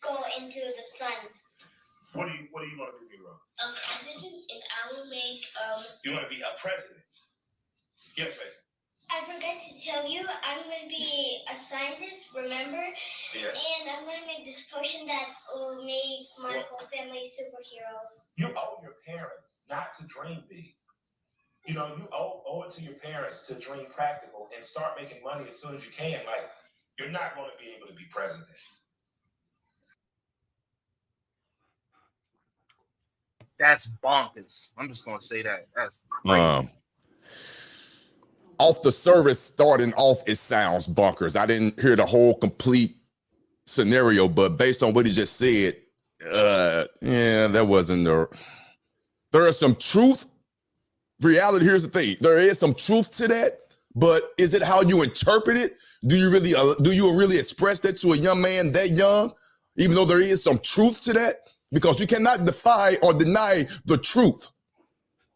go into the sun. What do you want to do, Hero? President, and I will make You want to be a president? Yes, Bracey. I forgot to tell you, I'm going to be a scientist, remember? Yes. And I'm going to make this potion that will make my whole family superheroes. You owe your parents not to dream big. You know, you owe it to your parents to dream practical and start making money as soon as you can. Like, you're not going to be able to be president. That's bonkers. I'm just gonna say that. That's crazy. Off the service starting off, it sounds bonkers. I didn't hear the whole complete scenario, but based on what he just said, yeah, that wasn't there. There is some truth. Reality, here's the thing. There is some truth to that, but is it how you interpret it? Do you really express that to a young man that young, even though there is some truth to that? Because you cannot defy or deny the truth.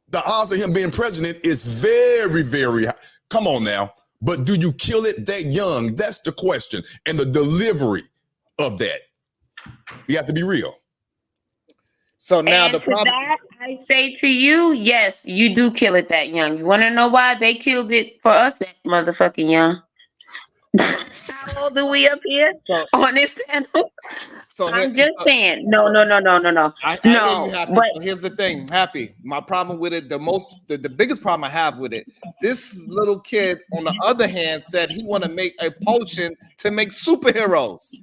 The odds of him being president is very, very high. Come on now. But do you kill it that young? That's the question. And the delivery of that. You have to be real. So now the problem, that, I say to you, yes, you do kill it that young. You want to know why they killed it for us that motherfucking young? How old are we up here on this panel? So I'm just saying, no. But here's the thing, Happy. My problem with it, the biggest problem I have with it, this little kid, on the other hand, said he want to make a potion to make superheroes.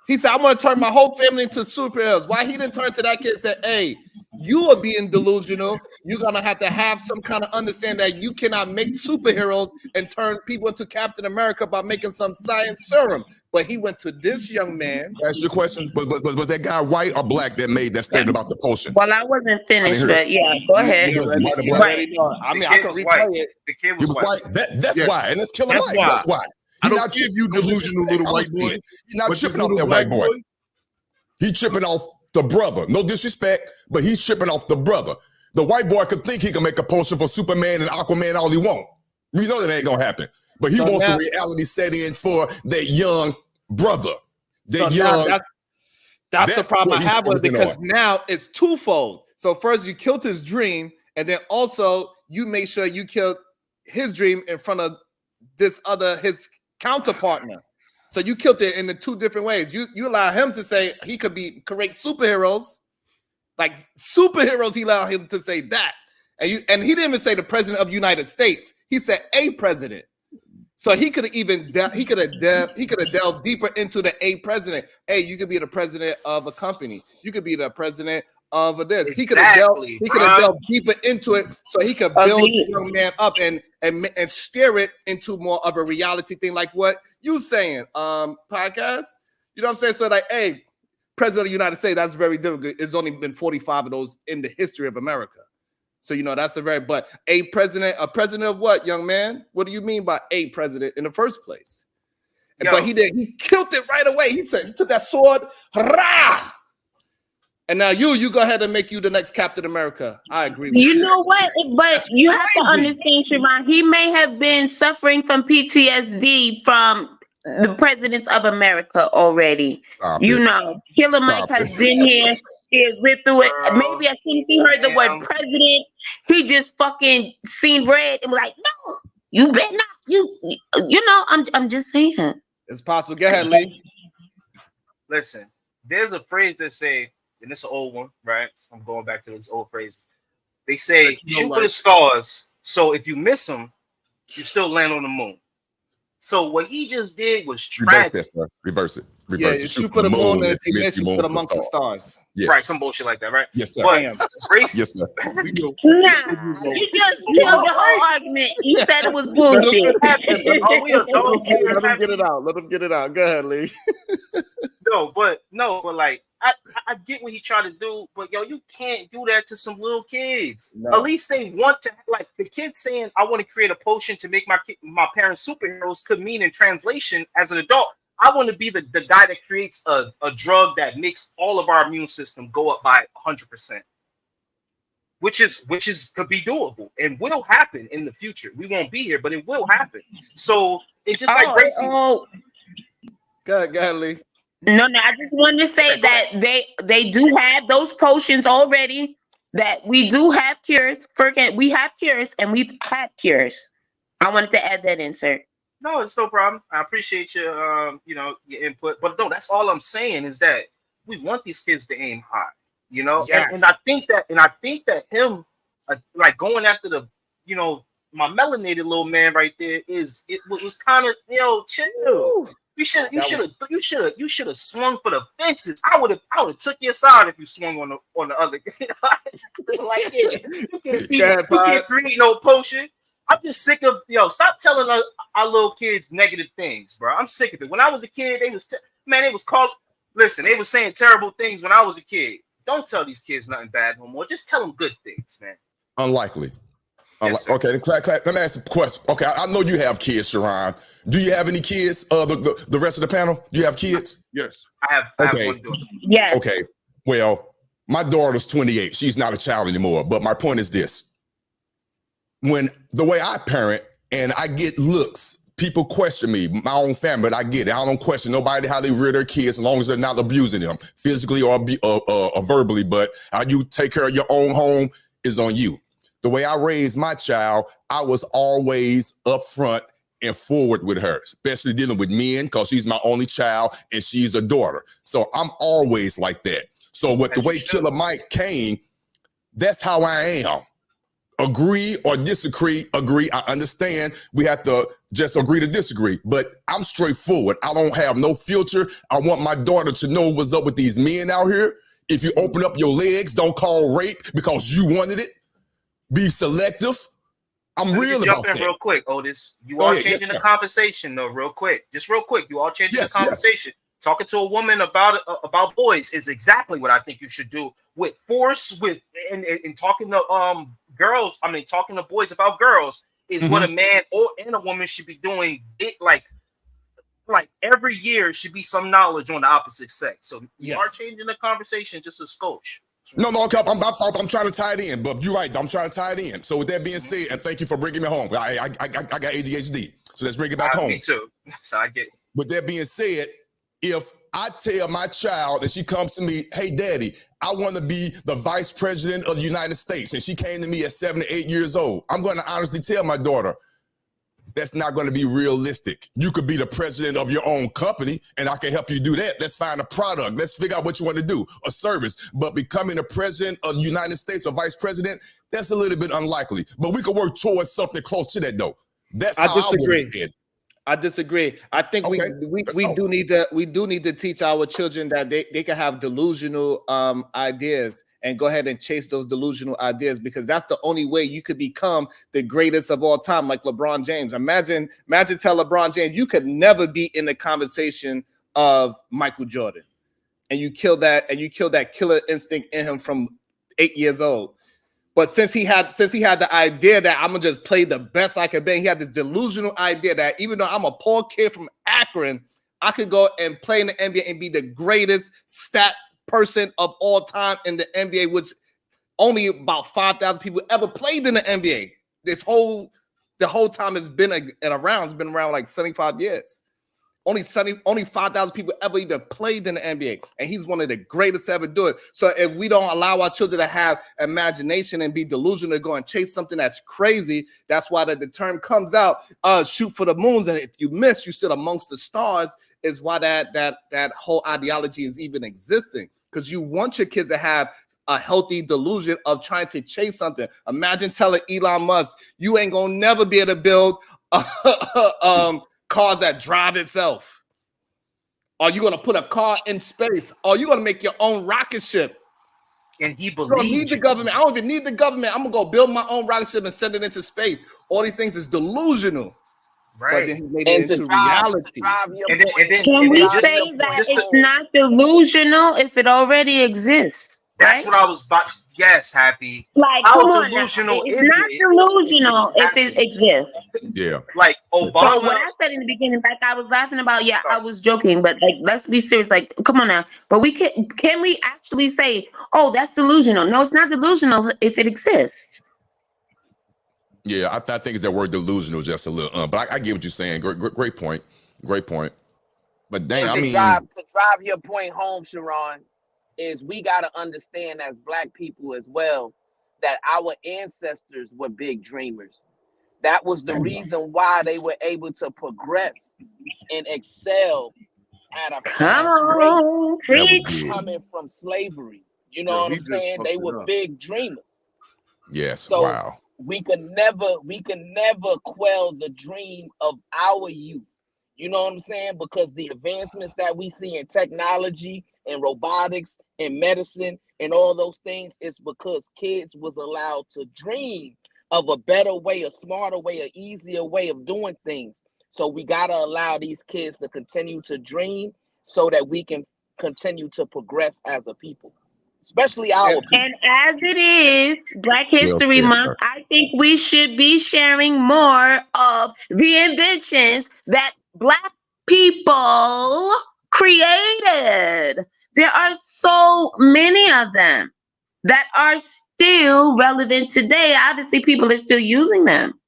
He said, I want to turn my whole family into superheroes. Why he didn't turn to that kid and say, hey, you are being delusional. You're going to have some kind of understanding that you cannot make superheroes and turn people into Captain America by making some science serum. But he went to this young man. That's your question. Was that guy white or black that made that statement about the potion? Well, I wasn't finished, but yeah, go ahead. Right. I mean, I can replay it. The kid was white. That's why. And let's kill him white. That's why. I don't give you delusional little white boy. He's not tripping off that white boy. He's tripping off the brother. No disrespect, but he's tripping off the brother. The white boy could think he can make a potion for Superman and Aquaman all he want. We know that ain't gonna happen. But he wants the reality set in for that young brother. That's the problem I have with it, because now it's twofold. So first you killed his dream, and then also you make sure you killed his dream in front of his counterpartner. So you killed it in the two different ways. You allow him to say he could create superheroes, like superheroes. He allowed him to say that, and he didn't even say the president of the United States. He said a president. So he could have delved deeper into the a president. Hey, you could be the president of a company. You could be the president of this. Exactly. He could have delved deeper into it, so he could build the young man up and steer it into more of a reality thing, like what you saying, podcast. You know what I'm saying? So like, hey, president of the United States, that's very difficult. It's only been 45 of those in the history of America. So you know that's but a president of what, young man? What do you mean by a president in the first place? But he killed it right away. He took that sword, hurrah! And now you go ahead and make you the next Captain America. I agree with you. You know what? But you have to understand, Siobhan, he may have been suffering from PTSD from the presidents of America already. Killer Mike has been here. He has lived through it. Maybe as soon as he heard the word president, he just fucking seen red and was like, no, you better not. You know, I'm just saying. It's possible. Go ahead, Lee. Listen, there's a phrase that say, and it's an old one, right? I'm going back to those old phrases. They say, shoot for the stars. So if you miss them, you still land on the moon. So what he just did was tragic. Reverse it. Shoot for the moon, and if you miss, you put amongst the stars. Yes. Right, some bullshit like that, right? Yes, sir. But Bracey, yes, sir. You just killed the whole argument. You said it was bullshit. Let him get it out. Let him get it out. Go ahead, Lee. No, but like I get what he tried to do, but you can't do that to some little kids. No. At least they want to, like the kid saying, I want to create a potion to make my parents superheroes could mean in translation as an adult, I want to be the guy that creates a drug that makes all of our immune system go up by 100%. Which could be doable and will happen in the future. We won't be here, but it will happen. So it's just like Bracey. Go ahead, Lee. No, I just wanted to say that they do have those potions already. That we do have cures. We have cures and we've had cures. I wanted to add that in, sir. No, it's no problem. I appreciate your your input. But no, that's all I'm saying is that we want these kids to aim high. Yes. And I think that him like going after the my melanated little man right there was kind of chill. You should have swung for the fences. I would have took your side if you swung on the other. Like you can't create no potion. I'm just sick of stop telling our little kids negative things, bro. I'm sick of it. When I was a kid, they was they were saying terrible things when I was a kid. Don't tell these kids nothing bad no more. Just tell them good things, man. Unlikely. Yes, okay, let me ask a question. Okay, I know you have kids, Sharon. Do you have any kids? The rest of the panel, do you have kids? Yes. I have one daughter. Yes. Okay. Well, my daughter's 28. She's not a child anymore. But my point is this. When the way I parent and I get looks, people question me, my own family, but I get it. I don't question nobody how they rear their kids as long as they're not abusing them physically or verbally. But how you take care of your own home is on you. The way I raised my child, I was always upfront and forward with her, especially dealing with men because she's my only child and she's a daughter. So I'm always like that. So with the way Killer Mike came, that's how I am. Agree or disagree, agree. I understand we have to just agree to disagree, but I'm straightforward. I don't have no filter. I want my daughter to know what's up with these men out here. If you open up your legs, don't call rape because you wanted it. Be selective. I'm real about that. Real quick, Otis. You are changing the conversation, though. Real quick, just real quick. You are changing the conversation. Talking to a woman about boys is exactly what I think you should do. With force, and talking to girls. I mean, talking to boys about girls is what a man and a woman should be doing. It like every year should be some knowledge on the opposite sex. So you are changing the conversation just a skosh. No, I'm trying to tie it in, but you're right. I'm trying to tie it in. So with that being said, and thank you for bringing me home. I got ADHD, so let's bring it back home. Me too. So I get it. With that being said, if I tell my child and she comes to me, hey, daddy, I want to be the vice president of the United States, and she came to me at 7 to 8 years old, I'm going to honestly tell my daughter, that's not going to be realistic. You could be the president of your own company, and I can help you do that. Let's find a product. Let's figure out what you want to do, a service. But becoming a president of the United States or vice president, that's a little bit unlikely. But we could work towards something close to that, though. That's how I would have said. I disagree. I think we do need to teach our children that they can have delusional ideas and go ahead and chase those delusional ideas, because that's the only way you could become the greatest of all time, like LeBron James. Imagine tell LeBron James you could never be in the conversation of Michael Jordan, and you kill that killer instinct in him from 8 years old. But since he had the idea that I'm gonna just play the best I can be, he had this delusional idea that even though I'm a poor kid from Akron, I could go and play in the NBA and be the greatest stat person of all time in the NBA, which only about 5,000 people ever played in the NBA. The whole time it's been around. It's been around like 75 years. Only 5,000 people ever even played in the NBA, and he's one of the greatest to ever do it. So if we don't allow our children to have imagination and be delusional to go and chase something that's crazy, that's why the term comes out, shoot for the moons, and if you miss, you sit amongst the stars, is why that whole ideology is even existing. Because you want your kids to have a healthy delusion of trying to chase something. Imagine telling Elon Musk, you ain't gonna never be able to build cars that drive itself. Are you gonna put a car in space? Are you gonna make your own rocket ship? And he believes you don't need the government. I don't even need the government. I'm gonna go build my own rocket ship and send it into space. All these things is delusional. Right. But then he made it into reality. Can we say that it's not delusional if it already exists? That's what I was about. Yes, Happy. Like, how come on, delusional it's not delusional if it exists. Yeah. Like Obama. So what I said in the beginning, like I was laughing about, I was joking, but like let's be serious. Like, come on now. But we can we actually say, oh, that's delusional? No, it's not delusional if it exists. Yeah, I think it's that word delusional just a little, but I get what you're saying. Great point. Great point. But damn, And I to mean, drive your point home, Sharon, is we got to understand as Black people as well that our ancestors were big dreamers. That was the reason why they were able to progress and excel at a Come fast rate on, preach. coming from slavery. You know what I'm saying? They were big dreamers. yes, So wow. we can never quell the dream of our youth. You know what I'm saying? Because the advancements that we see in technology and robotics and medicine and all those things is because kids was allowed to dream of a better way, a smarter way, an easier way of doing things. So we got to allow these kids to continue to dream so that we can continue to progress as a people, especially our people. And as it is Black History Month, I think we should be sharing more of the inventions that Black people created. There are so many of them that are still relevant today. Obviously, people are still using them.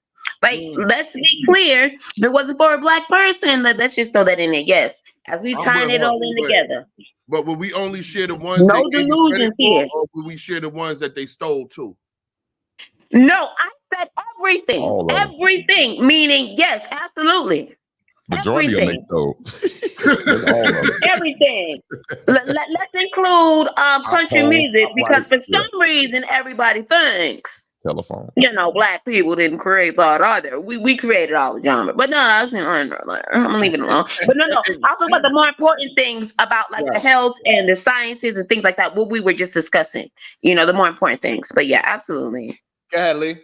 Like, let's be clear, if it wasn't for a Black person, let's just throw that in there. Yes, as we tying it all in together. But will we only share the ones No they gave us credit delusions for, here. or will we share the ones that they stole too? No, I said everything. All of them. Everything, meaning yes, absolutely. Majority of them they stole. All of them. Everything. Let's include country music because for some reason everybody thinks telephone. Black people didn't create that either. We created all the genre. But no, I'm gonna leave it alone. But no. Also about the more important things about like the health and the sciences and things like that, what we were just discussing. The more important things. But yeah, absolutely. Go ahead, Lee.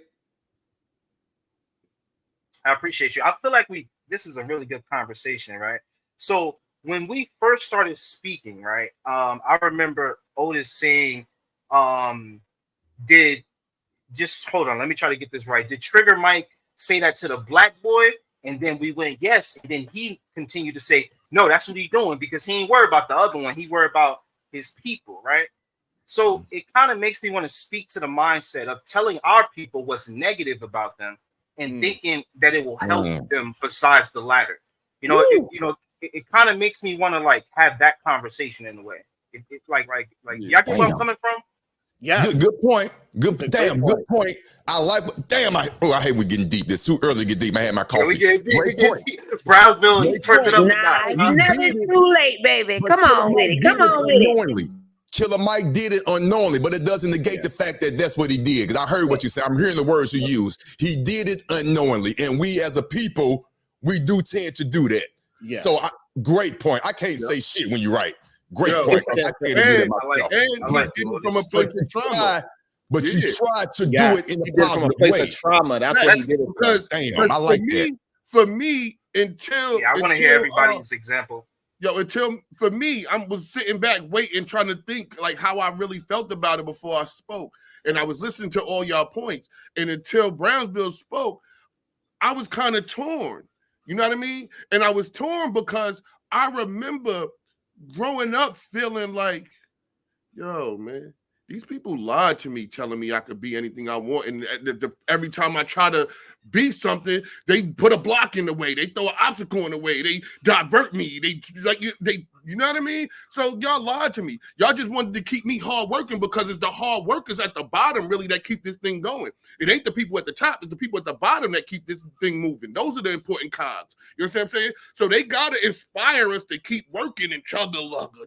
I appreciate you. I feel like this is a really good conversation, right? So when we first started speaking, right, I remember Otis saying, just hold on, let me try to get this right. Did Trigger Mike say that to the Black boy? And then we went, yes. And then he continued to say, no, that's what he's doing because he ain't worried about the other one. He worried about his people, right? So it kind of makes me want to speak to the mindset of telling our people what's negative about them and thinking that it will help them besides the latter. It kind of makes me want to like have that conversation in a way. Like y'all get where I'm coming from? Yes. Good point. Good point. I like. Damn. I hate we getting deep. It's too early to get deep. I had my coffee. Yeah, we get deep. Brownsville, he turned it up. Nah, never too late, baby. Come on with it. Come on with it. Killer Mike did it unknowingly, but it doesn't negate the fact that that's what he did. Because I heard what you said. I'm hearing the words you use. He did it unknowingly, and we as a people, we do tend to do that. Yeah. So great point. I can't say shit when you're right. Great point. I can't admit it myself. And he did it from a place of trauma. But you tried to do it in a positive place way. of trauma. That's what he did. Because I like that. For me, until I want to hear everybody's example. For me, I was sitting back waiting, trying to think like how I really felt about it before I spoke. And I was listening to all y'all points. And until Brownsville spoke, I was kind of torn. You know what I mean? And I was torn because I remember growing up feeling like, yo, man, these people lied to me, telling me I could be anything I want. And every time I try to be something, they put a block in the way. They throw an obstacle in the way. They divert me. You know what I mean? So y'all lied to me. Y'all just wanted to keep me hard working because it's the hard workers at the bottom really that keep this thing going. It ain't the people at the top. It's the people at the bottom that keep this thing moving. Those are the important cogs. You know what I'm saying? So they got to inspire us to keep working and chug-a-lugger.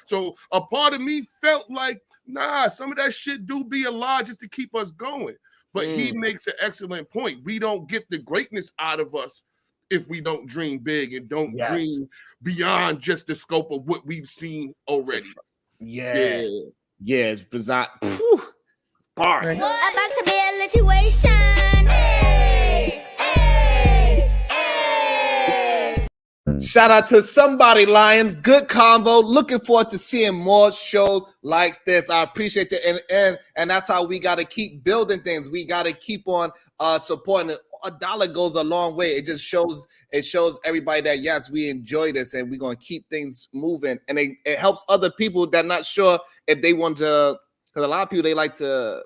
So a part of me felt like, nah, some of that shit do be a lie just to keep us going. But he makes an excellent point. We don't get the greatness out of us if we don't dream big and don't dream beyond just the scope of what we've seen already. It's bizarre. Bars. About to be a situation. Hey. Shout out to somebody, Lion. Good combo. Looking forward to seeing more shows like this. I appreciate it. And that's how we got to keep building things. We got to keep on supporting it. $1 goes a long way. It just shows everybody that, yes, we enjoy this and we're going to keep things moving. And it helps other people that not sure if they want to, because a lot of people, they like to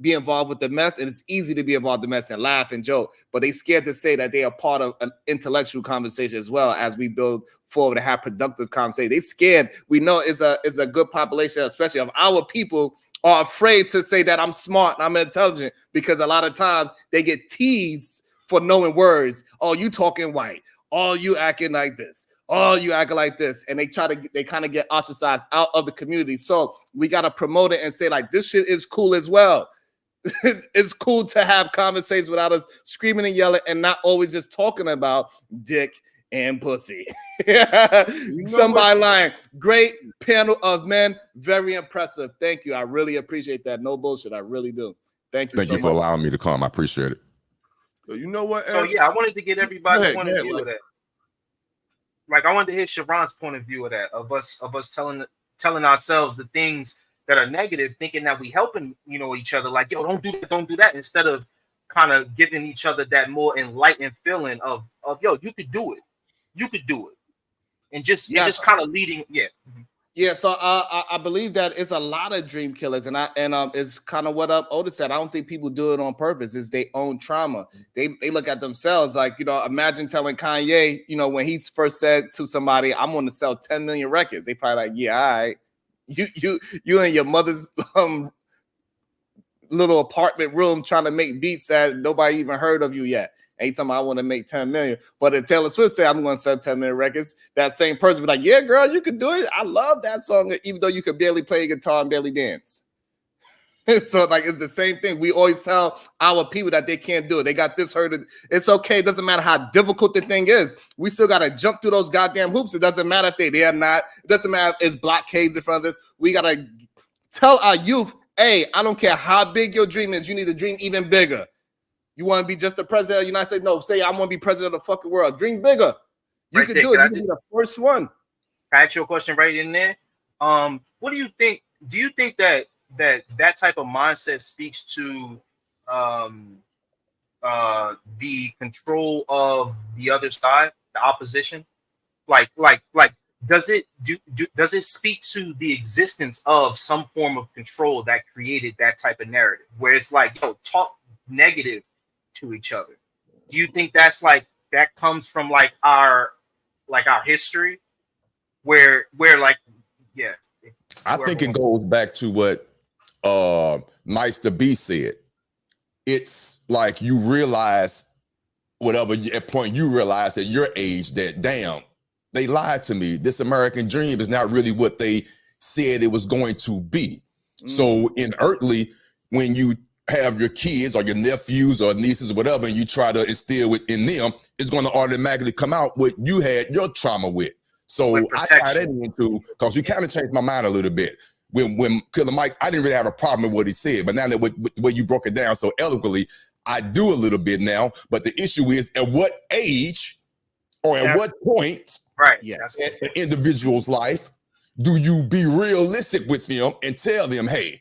be involved with the mess, and it's easy to be involved with the mess and laugh and joke, but they scared to say that they are part of an intellectual conversation as well as we build forward and have productive conversation. They scared. We know it's a good population, especially of our people, are afraid to say that I'm smart and I'm intelligent, because a lot of times they get teased for knowing words. Oh, you talking white. Oh, you acting like this. Oh, you acting like this. And they kind of get ostracized out of the community. So we got to promote it and say, like, this shit is cool as well. It's cool to have conversations without us screaming and yelling and not always just talking about dick and pussy. Somebody lying. Great panel of men. Very impressive. Thank you. I really appreciate that. No bullshit. I really do. Thank you. Thank you for allowing me to come. I appreciate it. So you know what? So yeah, I wanted to get everybody's point of view of that. Like, I wanted to hear Sharon's point of view of that, of us telling ourselves the things that are negative, thinking that we helping, each other. Like, yo, don't do that, instead of kind of giving each other that more enlightened feeling of yo, you could do it, and just kind of leading. Yeah, so I believe that it's a lot of dream killers, and it's kind of what Otis said. I don't think people do it on purpose. It's their own trauma. They look at themselves like, imagine telling Kanye, when he first said to somebody, "I'm going to sell 10 million records." They probably like, "Yeah, all right." You in your mother's little apartment room trying to make beats that nobody even heard of you yet. Anytime I want to make 10 million. But if Taylor Swift said, "I'm going to sell 10 million records," that same person be like, "Yeah, girl, you can do it. I love that song," even though you could barely play guitar and barely dance. So, like, it's the same thing. We always tell our people that they can't do it. They got this hurt. It's okay. It doesn't matter how difficult the thing is. We still got to jump through those goddamn hoops. It doesn't matter if they're there or not. It doesn't matter if it's blockades in front of us. We got to tell our youth, hey, I don't care how big your dream is. You need to dream even bigger. You want to be just the president of the United States? No, say I want to be president of the fucking world. Dream bigger. You can do it. You can be the first one. Can I ask you a question right in there? What do you think? Do you think that type of mindset speaks to the control of the other side, the opposition? Like does it speak to the existence of some form of control that created that type of narrative where it's like, yo, talk negative to each other? Do you think that's like that comes from like our history where like, yeah, I think it goes back to what Nice to Be said. It's like you realize whatever at point you realize at your age that, damn, they lied to me. This American dream is not really what they said it was going to be. So inertly, when you have your kids or your nephews or nieces or whatever, and you try to instill in them, it's going to automatically come out what you had your trauma with. So I got that into, because you kind of changed my mind a little bit. When Killer Mike's, I didn't really have a problem with what he said, but now that what you broke it down so eloquently, I do a little bit now. But the issue is, at what age or at what point, right? In an individual's life, do you be realistic with them and tell them, hey,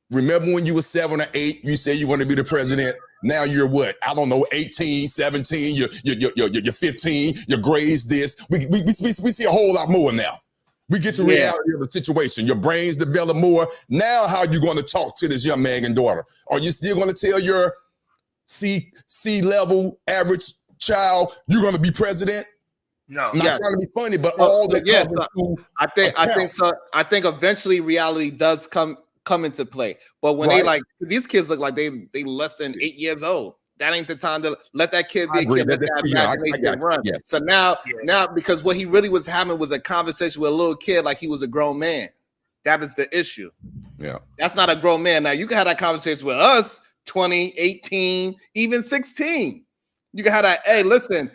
remember when you were 7 or 8, you said you want to be the president. Now you're what? I don't know, 18, 17, you're 15, your grades this. We see a whole lot more now. We get to reality of the situation. Your brains develop more. Now how are you going to talk to this young man and daughter? Are you still going to tell your C-level average child you're going to be president? No. I'm not trying to be funny, but all that comes into I think eventually reality does come into play. But when they like, these kids look like they less than 8 years old. That ain't the time to let that kid be a kid. Let that imagination run. Yes. So now, because what he really was having was a conversation with a little kid like he was a grown man. That is the issue. Yeah. That's not a grown man. Now, you can have that conversation with us, 20, 18, even 16. You can have that, hey, listen,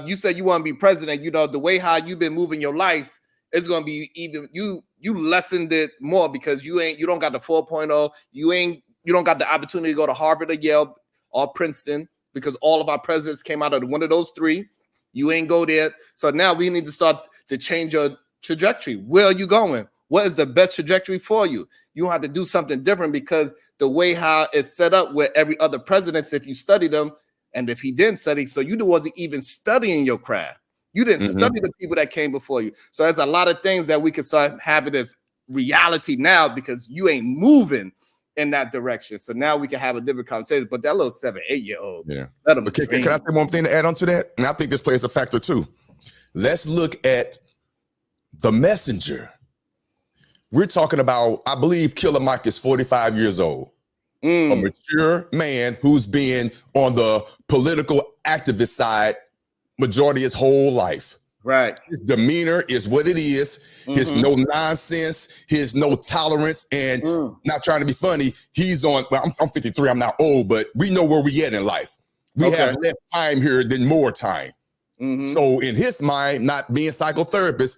you said you want to be president. The way how you've been moving your life is going to be even, you lessened it more because you don't got the 4.0. You don't got the opportunity to go to Harvard or Yale or Princeton, because all of our presidents came out of one of those three. You ain't go there. So now we need to start to change your trajectory. Where are you going? What is the best trajectory for you? You have to do something different, because the way how it's set up with every other president, if you study them, and if he didn't study, so you wasn't even studying your craft. You didn't study the people that came before you. So there's a lot of things that we can start having as reality now, because you ain't moving in that direction. So now we can have a different conversation. But that little 7, 8-year-old, yeah. Let him Can I say one thing to add on to that? And I think this plays a factor too. Let's look at the messenger. We're talking about, I believe Killer Mike is 45 years old. A mature man who's been on the political activist side majority of his whole life. Right. His demeanor is what it is. His no nonsense, his no tolerance, and not trying to be funny. He's on, well, I'm 53, I'm not old, but we know where we at in life. We have less time here than more time. So in his mind, not being psychotherapist,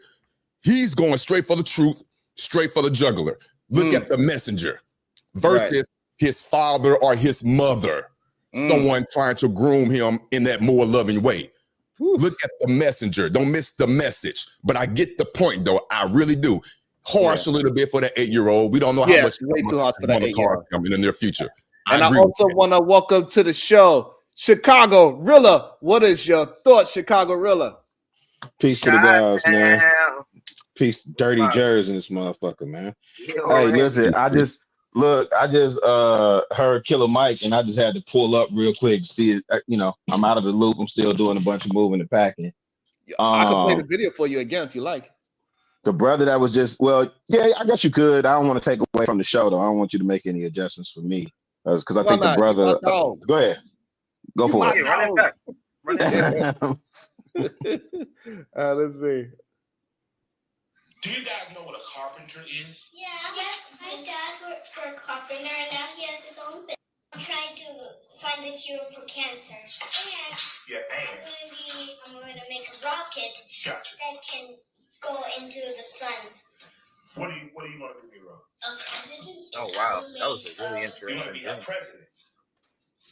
he's going straight for the truth, straight for the jugular. Look at the messenger versus his father or his mother, someone trying to groom him in that more loving way. Look at the messenger. Don't miss the message. But I get the point, though. I really do. Harsh a little bit for that 8-year-old. We don't know how much way too harsh for that 8-year-old in the near future. And I also want to welcome to the show Chicago Rilla. What is your thoughts, Chicago Rilla? Peace to the guys, man. Peace, dirty Jersey in this motherfucker, man. Hey, listen, I just heard Killer Mike, and I just had to pull up real quick to see it. You know, I'm out of the loop. I'm still doing a bunch of moving and packing. I can play the video for you again if you like. The brother that was just, well, yeah, I guess you could. I don't want to take away from the show, though. I don't want you to make any adjustments for me. Because I think the brother. Go ahead. Go for it. Run it back. Let's see. Do you guys know what a carpenter is? Yeah. Yes, my dad worked for a carpenter and now he has his own business. I'm trying to find the cure for cancer. And I'm going to make a rocket that can go into the sun. What do you want to be, Ron? A president? Oh wow, that was a really interesting You want to be a president?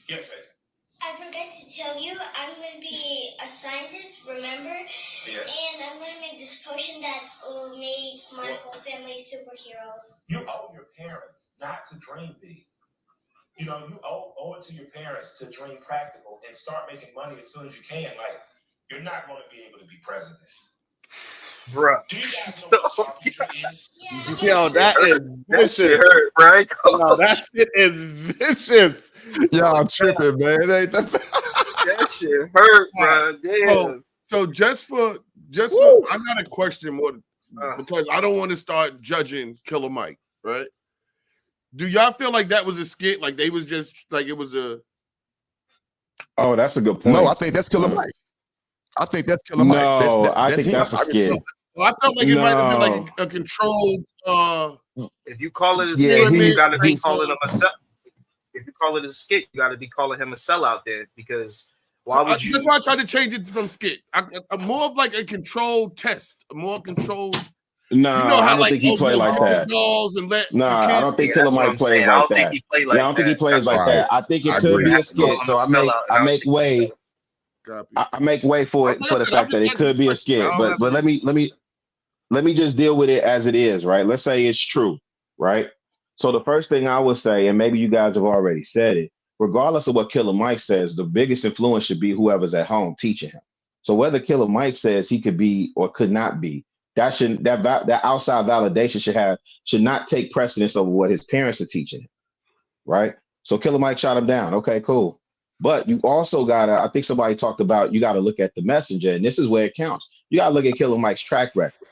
Yes, Mason. I forgot to tell you, I'm going to be a scientist, remember? Yes. And I'm going to make this potion that will make my whole family superheroes. You owe your parents not to dream big. You know, you owe it to your parents to dream practical and start making money as soon as you can. Like, you're not going to be able to be president. Bruh. Do you guys know what a carpenter is? Yo, that is vicious. That shit hurt, right? No, that shit is vicious. Y'all tripping, man. It ain't that shit hurt, bro. Damn. So just for I got a question more because I don't want to start judging Killer Mike, right? Do y'all feel like that was a skit? Like they was just like it was a. Oh, that's a good point. No, I think that's Killer Mike. I think that's Killer Mike. No, I think that's a skit. Well, I felt like it might have been like a controlled. If you call it a skit, you gotta be calling him a sell. If you call it a skit, you gotta be calling him a sellout there because why would you? That's why I tried to change it from skit. I'm more of like a controlled test, a more controlled. No, you know how, I don't think he played like that. I don't think Killer Mike plays like that. I don't think he plays like that. I think it could be a skit. So I make way. I make way for it for the fact that it could be a skit. But let me just deal with it as it is, right? Let's say it's true, right? So the first thing I would say, and maybe you guys have already said it, regardless of what Killer Mike says, the biggest influence should be whoever's at home teaching him. So whether Killer Mike says he could be or could not be, that outside validation should not take precedence over what his parents are teaching him, right? So Killer Mike shot him down. Okay, cool. But you also gotta, I think somebody talked about, you gotta look at the messenger, and this is where it counts. You gotta look at Killer Mike's track record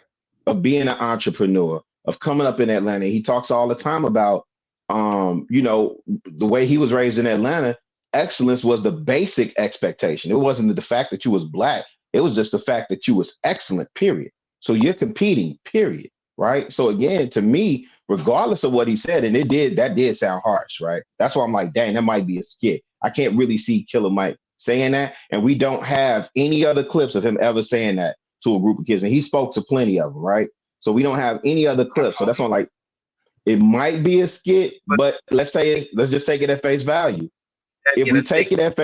of being an entrepreneur, of coming up in Atlanta. He talks all the time about, the way he was raised in Atlanta. Excellence was the basic expectation. It wasn't the fact that you was Black. It was just the fact that you was excellent, period. So you're competing, period, right? So again, to me, regardless of what he said, and that did sound harsh, right? That's why I'm like, dang, that might be a skit. I can't really see Killer Mike saying that. And we don't have any other clips of him ever saying that to a group of kids. And he spoke to plenty of them, right? So we don't have any other clips. So that's why I'm like, it might be a skit, but let's just take it at face value. If we take it at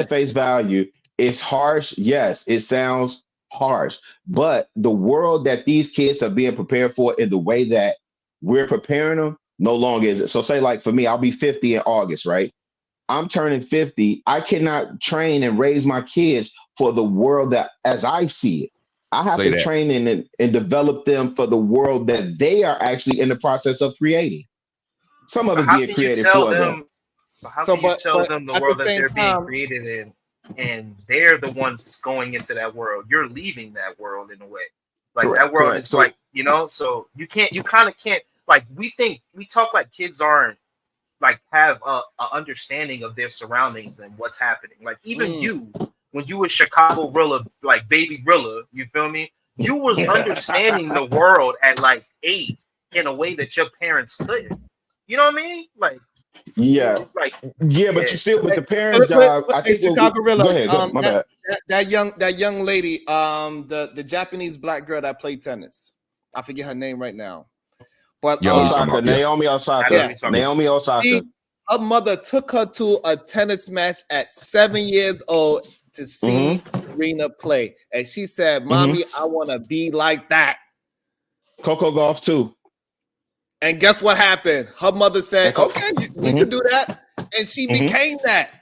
face value, it's harsh. Yes, it sounds harsh, but the world that these kids are being prepared for in the way that we're preparing them no longer is it. So say like for me, I'll be 50 in August, right? I'm turning 50. I cannot train and raise my kids for the world that as I see it. I have to train and develop them for the world that they are actually in the process of creating. Some of us get creative for them. How can you tell them the world that they're being created in, and they're the ones going into that world? You're leaving that world in a way. Like correct, that world is like, you know, so you kind of can't, like, we talk like kids aren't, like, have a understanding of their surroundings and what's happening. Like, even you, when you were Chicago Rilla, like baby Rilla, you feel me? You was understanding the world at like 8 in a way that your parents couldn't. You know what I mean? Like, but you still with the parents' job. I think Chicago Rilla. Go ahead, my bad. That young lady, the Japanese black girl that played tennis. I forget her name right now. But Naomi Osaka. Naomi Osaka. Her mother took her to a tennis match at 7 years old to see Serena play, and she said, "Mommy, I want to be like that." Coco Golf too. And guess what happened? Her mother said, "Okay, we can do that," and she became that.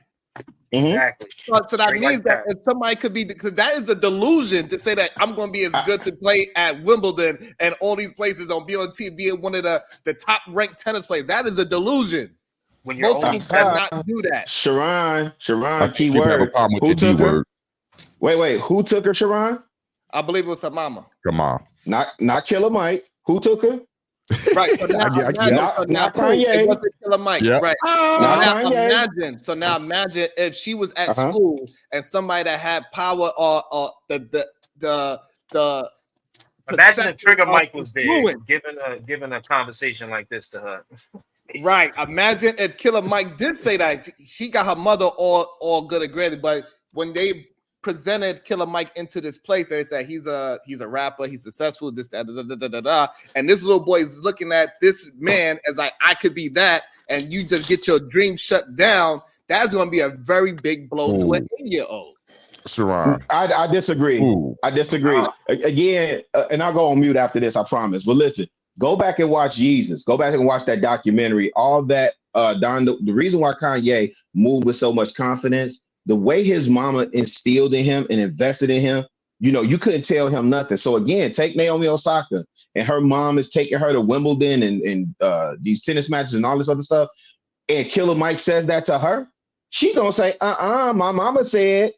Exactly. So that means that if somebody could be, because that is a delusion to say that I'm going to be as good to play at Wimbledon and all these places on BLT, being one of the top ranked tennis players. That is a delusion. When you're most people cannot do that. Sharon, key word. Who took her? Wait. Who took her, Sharon? I believe it was her mama. Come on. Not Killer Mike. Who took her? Right. So now Kanye. It wasn't Killer Mike. Yep. Right. Now imagine if she was at school and somebody that had power or the imagine if Trigger Mike was there giving a conversation like this to her. Right. Imagine if Killer Mike did say that. She got her mother all good and granted, but when they presented Killer Mike into this place, and they said he's a rapper, he's successful, this, that, and this little boy is looking at this man as like, I could be that, and you just get your dream shut down. That's going to be a very big blow to an 8-year-old. Sharon, I disagree. I disagree. Again, and I'll go on mute after this, I promise. But listen, go back and watch Jesus. Go back and watch that documentary. All that, Don, the reason why Kanye moved with so much confidence, the way his mama instilled in him and invested in him, you know, you couldn't tell him nothing. So again, take Naomi Osaka, and her mom is taking her to Wimbledon and these tennis matches and all this other stuff. And Killer Mike says that to her. She gonna say, my mama said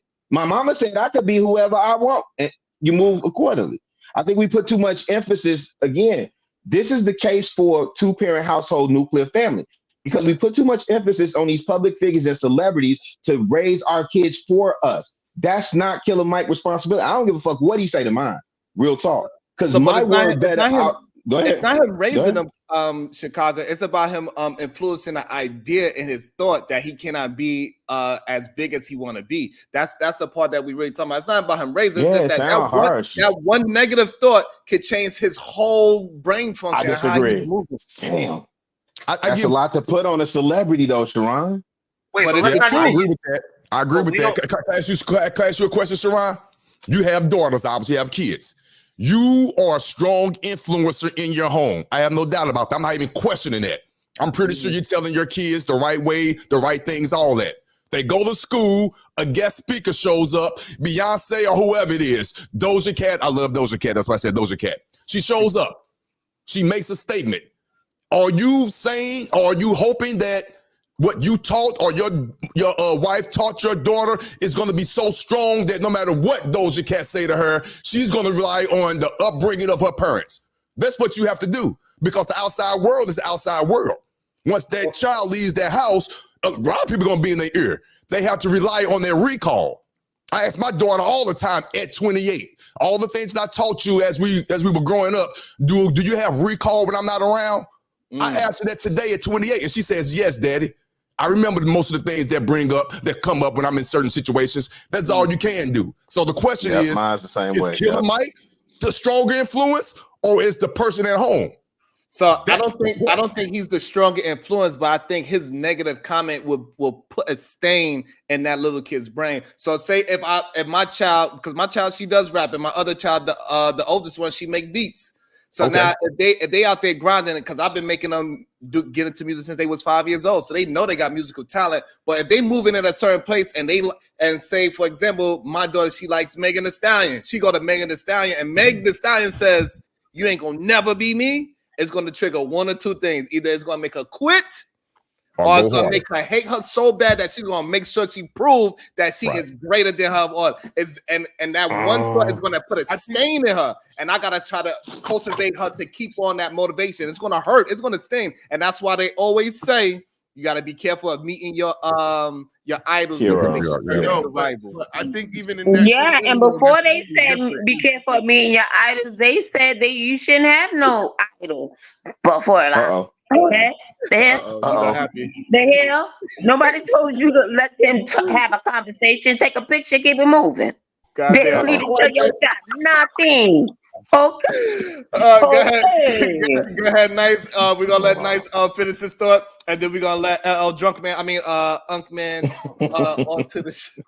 I could be whoever I want. And you move accordingly. I think we put too much emphasis. Again, this is the case for 2-parent household nuclear family. Because we put too much emphasis on these public figures and celebrities to raise our kids for us. That's not Killer Mike's responsibility. I don't give a fuck what he say to mine. Real talk. Because my word better out. Go ahead. It's not him raising them, Chicago. It's about him influencing an idea in his thought that he cannot be as big as he want to be. That's the part that we really talking about. It's not about him raising. It's just that one negative thought could change his whole brain function. I disagree. Damn. That's a lot to put on a celebrity, though, Sharon. Wait, but I agree with that. I agree with that. Can I ask you a question, Sharon? You have daughters, obviously, you have kids. You are a strong influencer in your home. I have no doubt about that. I'm not even questioning that. I'm pretty sure you're telling your kids the right way, the right things, all that. They go to school, a guest speaker shows up, Beyonce or whoever it is, Doja Cat. I love Doja Cat. That's why I said Doja Cat. She shows up. She makes a statement. Are you saying, or are you hoping that what you taught or your wife taught your daughter is going to be so strong that no matter what Doja Cat say to her, she's going to rely on the upbringing of her parents? That's what you have to do, because the outside world is the outside world. Once that child leaves their house, a lot of people are going to be in their ear. They have to rely on their recall. I ask my daughter all the time at 28, all the things that I taught you as we were growing up, do you have recall when I'm not around? I asked her that today at 28, and she says, yes, Daddy. I remember most of the things that come up when I'm in certain situations. That's all you can do. So the question is Killer Mike the stronger influence, or is the person at home? So I don't think he's the stronger influence, but I think his negative comment will put a stain in that little kid's brain. So say if my child, because my child, she does rap, and my other child, the oldest one, she make beats. So now if they out there grinding it, because I've been making them get into music since they was 5 years old, so they know they got musical talent. But if they moving in a certain place and say, for example, my daughter, she likes Megan Thee Stallion, she go to Megan Thee Stallion, and Megan Thee Stallion says, "You ain't gonna never be me." it's going to trigger one or two things. Either it's going to make her quit, or it's gonna make her hate her so bad that she's gonna make sure she prove that she is greater than her. Or is and that one thought is gonna put a stain in her. And I gotta try to cultivate her to keep on that motivation. It's gonna hurt. It's gonna sting. And that's why they always say you gotta be careful of meeting your idols. But I think even in that and before they said be careful of meeting your idols, they said that you shouldn't have no idols before that. Okay. The hell? Nobody told you to let them have a conversation, take a picture, keep it moving. They don't need to tell your shot nothing. Okay. Go ahead, Nice. We're gonna let Nice finish his thought, and then we're gonna let Unk Man on to the shit.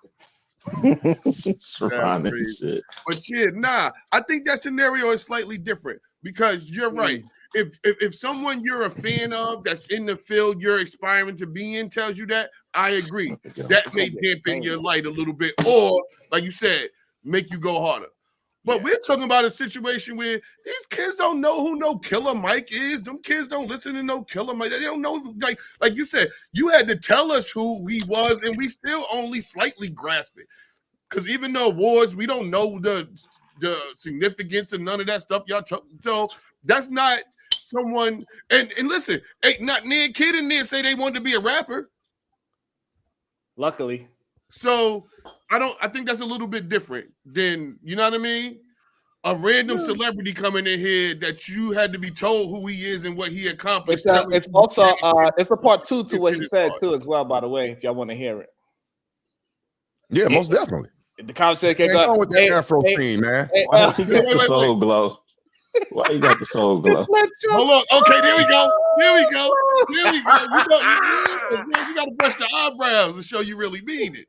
But yeah, I think that scenario is slightly different because you're right. If someone you're a fan of that's in the field you're aspiring to be in tells you that, I agree. That may dampen your light a little bit, or like you said, make you go harder. But we're talking about a situation where these kids don't know who No Killer Mike is. Them kids don't listen to No Killer Mike. They don't know, like you said, you had to tell us who he was, and we still only slightly grasp it. Because even the awards, we don't know the significance of none of that stuff y'all talk. So that's not someone, and listen, ain't not near kid in there say they wanted to be a rapper. Luckily. So I think that's a little bit different than, you know what I mean? A random celebrity coming in here that you had to be told who he is and what he accomplished. It's also it's a part two to what he said too as well, by the way, if y'all want to hear it. Yeah, most definitely. The conversation can go with that Afro theme, man. Why you got the soul glow? Why you got the soul glow? Hold on. Okay, there we go. You got to brush the eyebrows to show you really mean it.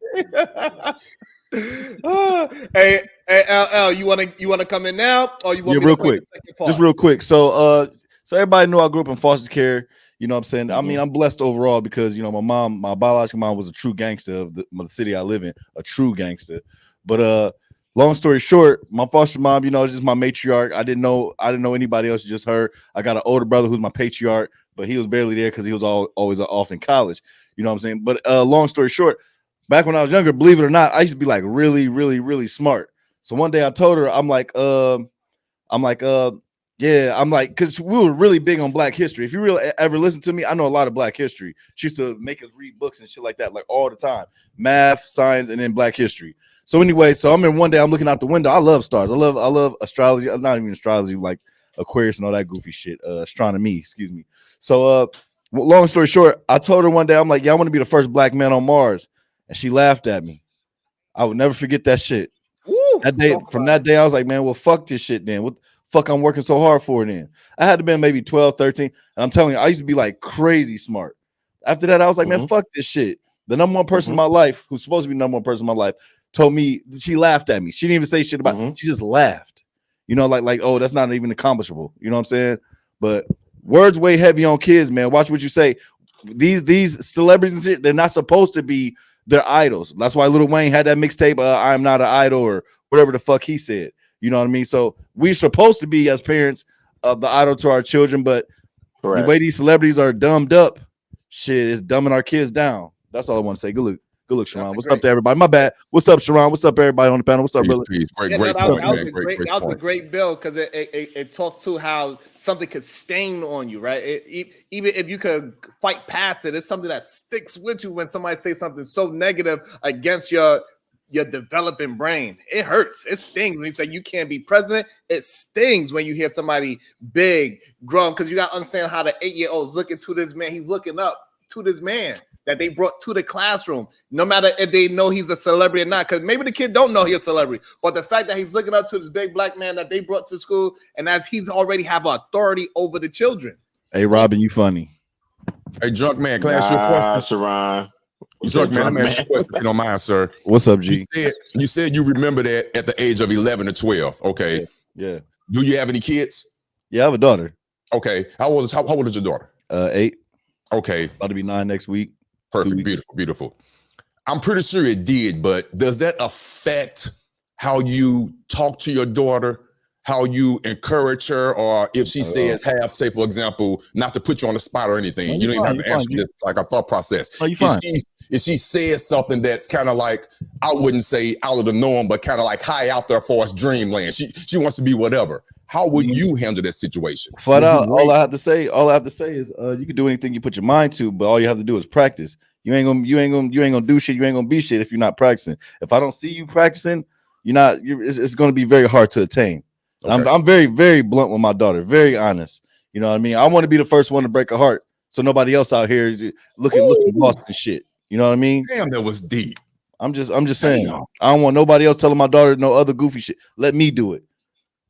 Hey, LL, you wanna come in now, or you want me real quick? Just real quick. So everybody knew I grew up in foster care. You know what I'm saying? I mean, I'm blessed overall because, you know, my biological mom was a true gangster of the city I live in, a true gangster. But long story short, my foster mom, you know, is just my matriarch. I didn't know anybody else, just her. I got an older brother who's my patriarch, but he was barely there because he was always off in college. You know what I'm saying? But long story short, back when I was younger, believe it or not, I used to be like really, really, really smart. So one day I told her, because we were really big on Black history. If you really ever listen to me, I know a lot of Black history. She used to make us read books and shit like that, like all the time. Math, science, and then Black history. So anyway, so I'm in one day, I'm looking out the window. I love stars. I love astrology. Not even astrology, like Aquarius and all that goofy shit. Astronomy, excuse me. So long story short, I told her one day, I'm like, yeah, I want to be the first Black man on Mars. And she laughed at me. I would never forget that shit. That day, I was like, man, well, fuck this shit then. What the fuck I'm working so hard for then? I had to be maybe 12, 13. And I'm telling you, I used to be like crazy smart. After that, I was like, man, fuck this shit. The number one person in my life, who's supposed to be the number one person in my life, told me, she laughed at me. She didn't even say shit about it. She just laughed. You know, like, oh, that's not even accomplishable. You know what I'm saying? But words weigh heavy on kids, man. Watch what you say. These celebrities and shit, they're not supposed to be their idols. That's why Lil Wayne had that mixtape, I Am Not an Idol, or whatever the fuck he said. You know what I mean? So we're supposed to be, as parents, of the idol to our children, but the way these celebrities are dumbed up, shit, is dumbing our kids down. That's all I want to say. Good look, Sharon. What's up to everybody? My bad. What's up, Sharon? What's up, everybody on the panel? What's up, brother? That was a great bill, because it talks to how something could stain on you, right? Even if you could fight past it, it's something that sticks with you when somebody says something so negative against your developing brain. It hurts. It stings when you say you can't be president. It stings when you hear somebody big, grown, because you got to understand how the 8-year-old's looking to this man. He's looking up to this man that they brought to the classroom, no matter if they know he's a celebrity or not, because maybe the kid don't know he's a celebrity, but the fact that he's looking up to this big Black man that they brought to school, and as he's already have authority over the children. Hey, Robin, you funny. Hey, drunk man, can I ask you a question? Sharon. Drunk man, I'm asking you a question on mine, sir. What's up, G? You said you remember that at the age of 11 or 12. Okay. Yeah. Do you have any kids? Yeah, I have a daughter. Okay. How old is your daughter? 8. Okay. About to be 9 next week. Perfect. Beautiful. I'm pretty sure it did, but does that affect how you talk to your daughter how you encourage her, or if she says say for example, not to put you on the spot or anything, you don't even have to answer this like a thought process. If she says something that's kind of like, I wouldn't say out of the norm, but kind of like high out there for us dreamland. She wants to be whatever. How would you handle that situation? Flat out, all I have to say is you can do anything you put your mind to, but all you have to do is practice. You ain't gonna do shit. You ain't gonna be shit if you're not practicing. If I don't see you practicing, it's gonna be very hard to attain. Okay. I'm very, very blunt with my daughter, very honest. You know what I mean? I want to be the first one to break a heart, so nobody else out here looking lost and shit. You know what I mean? Damn, that was deep. I'm just saying. I don't want nobody else telling my daughter no other goofy shit. Let me do it,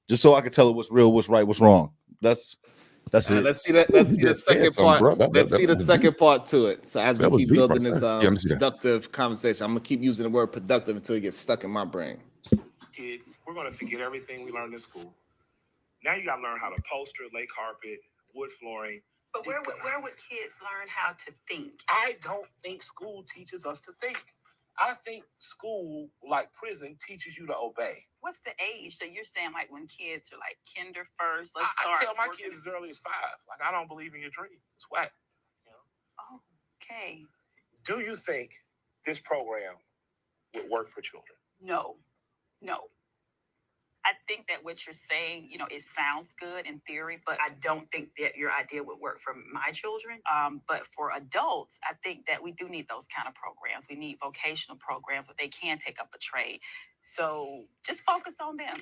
just so I can tell her what's real, what's right, what's wrong. That's it. Let's see the second part. Let's see the second part to it. So as we keep building this productive conversation, I'm gonna keep using the word productive until it gets stuck in my brain. Kids, we're gonna forget everything we learned in school. Now you gotta learn how to poster, lay carpet, wood flooring. But where would kids learn how to think? I don't think school teaches us to think. I think school, like prison, teaches you to obey. What's the age? So you're saying like when kids are like kinder first? I tell my kids as early as 5. Like, I don't believe in your dream. It's whack. You know? Oh, okay. Do you think this program would work for children? No. I think that what you're saying, it sounds good in theory, but I don't think that your idea would work for my children. But for adults, I think that we do need those kind of programs. We need vocational programs where they can take up a trade. So just focus on them.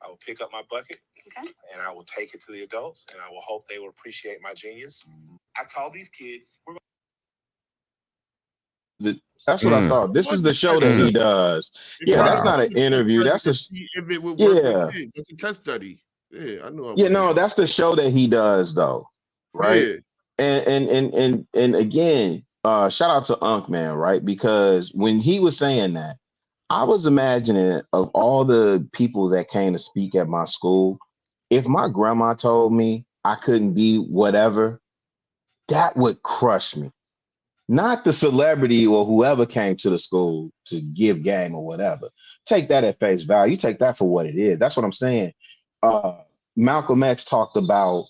I will pick up my bucket, okay, and I will take it to the adults, and I will hope they will appreciate my genius. I told these kids, that's what I thought. This is the show that he does. Yeah, that's not an interview. That's That's a test study. Yeah, I know. That's the show that he does, though, right? Yeah. And again, shout out to Unc, man, right? Because when he was saying that, I was imagining of all the people that came to speak at my school, if my grandma told me I couldn't be whatever, that would crush me. Not the celebrity or whoever came to the school to give game or whatever. Take that at face value. Take that for what it is. That's what I'm saying. Malcolm X talked about,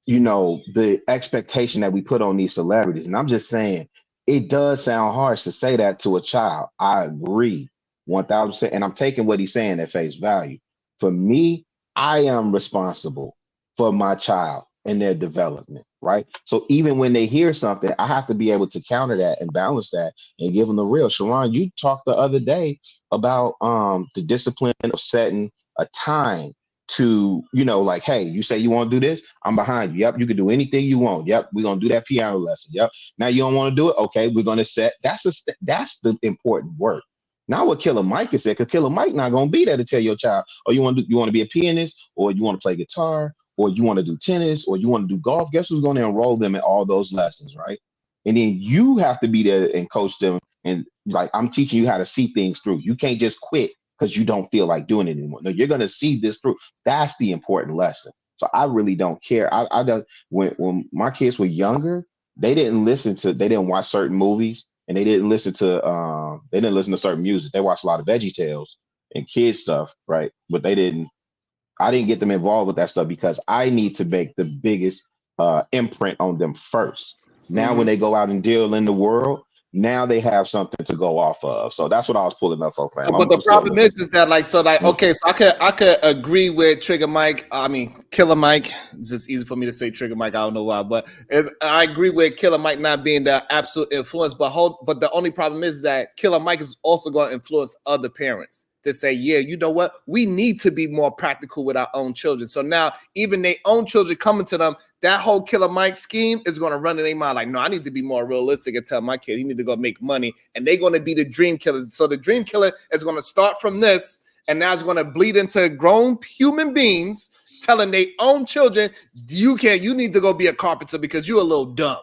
the expectation that we put on these celebrities. And I'm just saying, it does sound harsh to say that to a child. I agree 1000%. And I'm taking what he's saying at face value. For me, I am responsible for my child and their development. Right. So even when they hear something, I have to be able to counter that and balance that and give them the real. Sharon, you talked the other day about the discipline of setting a time to, like, hey, you say you want to do this, I'm behind you. Yep, you can do anything you want. Yep, we're gonna do that piano lesson. Yep. Now you don't want to do it. Okay, we're gonna set. That's the important work. Not what Killer Mike has said, because Killer Mike not gonna be there to tell your child, oh, you want to be a pianist, or you want to play guitar, or you want to do tennis, or you want to do golf. Guess who's going to enroll them in all those lessons, right? And then you have to be there and coach them. And like, I'm teaching you how to see things through. You can't just quit because you don't feel like doing it anymore. No, you're going to see this through. That's the important lesson. So I really don't care. I don't. When my kids were younger, they didn't watch certain movies, and they didn't listen to certain music. They watched a lot of VeggieTales and kids stuff, right? But I didn't get them involved with that stuff because I need to make the biggest imprint on them first. Now, when they go out and deal in the world, now they have something to go off of. So that's what I was pulling up for. But the problem is that okay, so I could agree with Killer Mike. It's just easy for me to say Trigger Mike. I don't know why, but I agree with Killer Mike not being the absolute influence. But the only problem is that Killer Mike is also going to influence other parents to say, yeah, you know what? We need to be more practical with our own children. So now even their own children coming to them, that whole Killer Mike scheme is going to run in their mind like, no, I need to be more realistic and tell my kid he need to go make money. And they're going to be the dream killers. So the dream killer is going to start from this, and now it's going to bleed into grown human beings telling their own children, you need to go be a carpenter because you're a little dumb.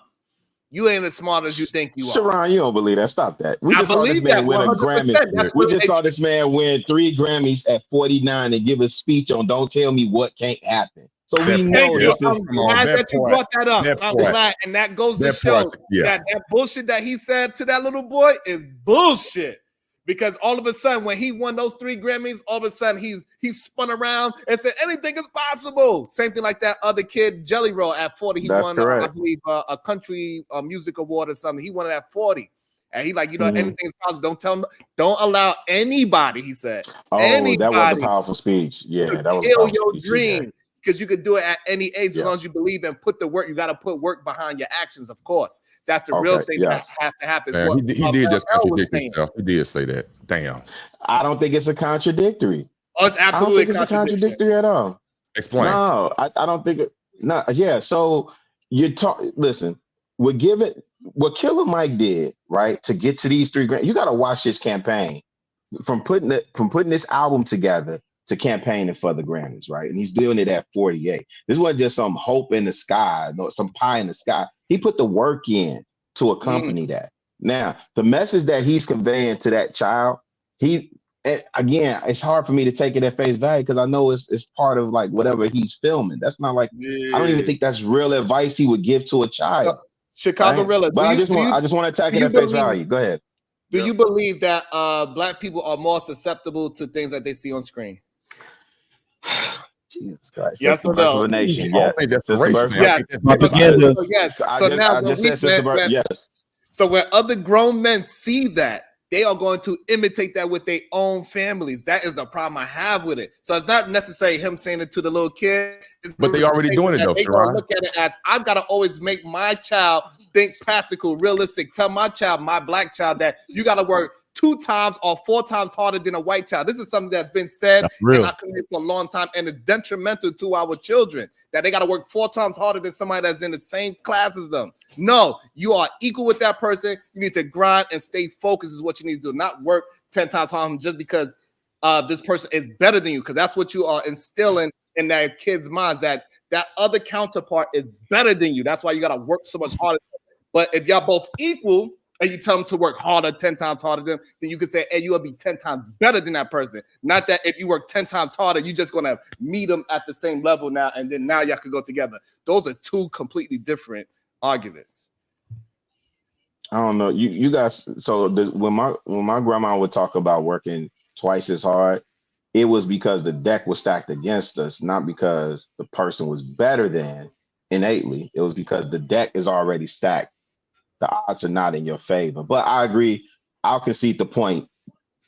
You ain't as smart as you think you are. Sharon, you don't believe that. Stop that. We just saw this man win a Grammy. We just saw this man win 3 Grammys at 49 and give a speech on "Don't Tell Me What Can't Happen." So we know this is. I'm glad that you brought that up. I'm glad, and that goes to show that bullshit that he said to that little boy is bullshit. Because all of a sudden, when he won those 3 Grammys, all of a sudden he spun around and said anything is possible. Same thing like that other kid, Jelly Roll, at 40. He won, I believe, a country music award or something. He won it at 40. And he like, anything is possible. Don't allow anybody, he said. That was a powerful speech. Yeah, that was a powerful your speech, dream. Because you could do it at any age as long as you believe and put the work. You got to put work behind your actions, of course. That's the real thing that has to happen. Man, he did just contradict himself. He did say that. Damn. I don't think it's a contradictory. Oh, it's absolutely I don't think it's a contradictory at all. Explain. No, I don't think it. No, yeah. So you talk. Listen, what Killer Mike did, right, to get to these 3 grand. You got to watch this campaign from putting this album together to campaigning for the Grammys, right? And he's doing it at 48. This wasn't just some hope in the sky, no, some pie in the sky. He put the work in to accompany that. Now, the message that he's conveying to that child, again, it's hard for me to take it at face value because I know it's part of like whatever he's filming. That's not like I don't even think that's real advice he would give to a child. Chicago Rilla. But I just want to attack it at face value. Go ahead. Do you believe that Black people are more susceptible to things that they see on screen? Jesus Christ. Yes or no? Nation. I think that's a race. Yes. So now so when other grown men see that, they are going to imitate that with their own families. That is the problem I have with it. So it's not necessarily him saying it to the little kid. But they already doing it though, They gonna look at it as I've got to always make my child think practical, realistic. Tell my child, my Black child, that you got to work 2 times or 4 times harder than a white child. This is something that's been said in our community for a long time, and it's detrimental to our children that they got to work 4 times harder than somebody that's in the same class as them. No, you are equal with that person. You need to grind and stay focused is what you need to do, not work 10 times harder just because this person is better than you, because that's what you are instilling in that kid's minds, that other counterpart is better than you. That's why you got to work so much harder. But if y'all both equal, and you tell them to work harder, 10 times harder than them, then you can say, hey, you will be 10 times better than that person. Not that if you work 10 times harder, you're just going to meet them at the same level now, and then now y'all could go together. Those are 2 completely different arguments. I don't know. You guys, so when my grandma would talk about working twice as hard, it was because the deck was stacked against us, not because the person was better than innately. It was because the deck is already stacked. The odds are not in your favor. But I agree. I'll concede the point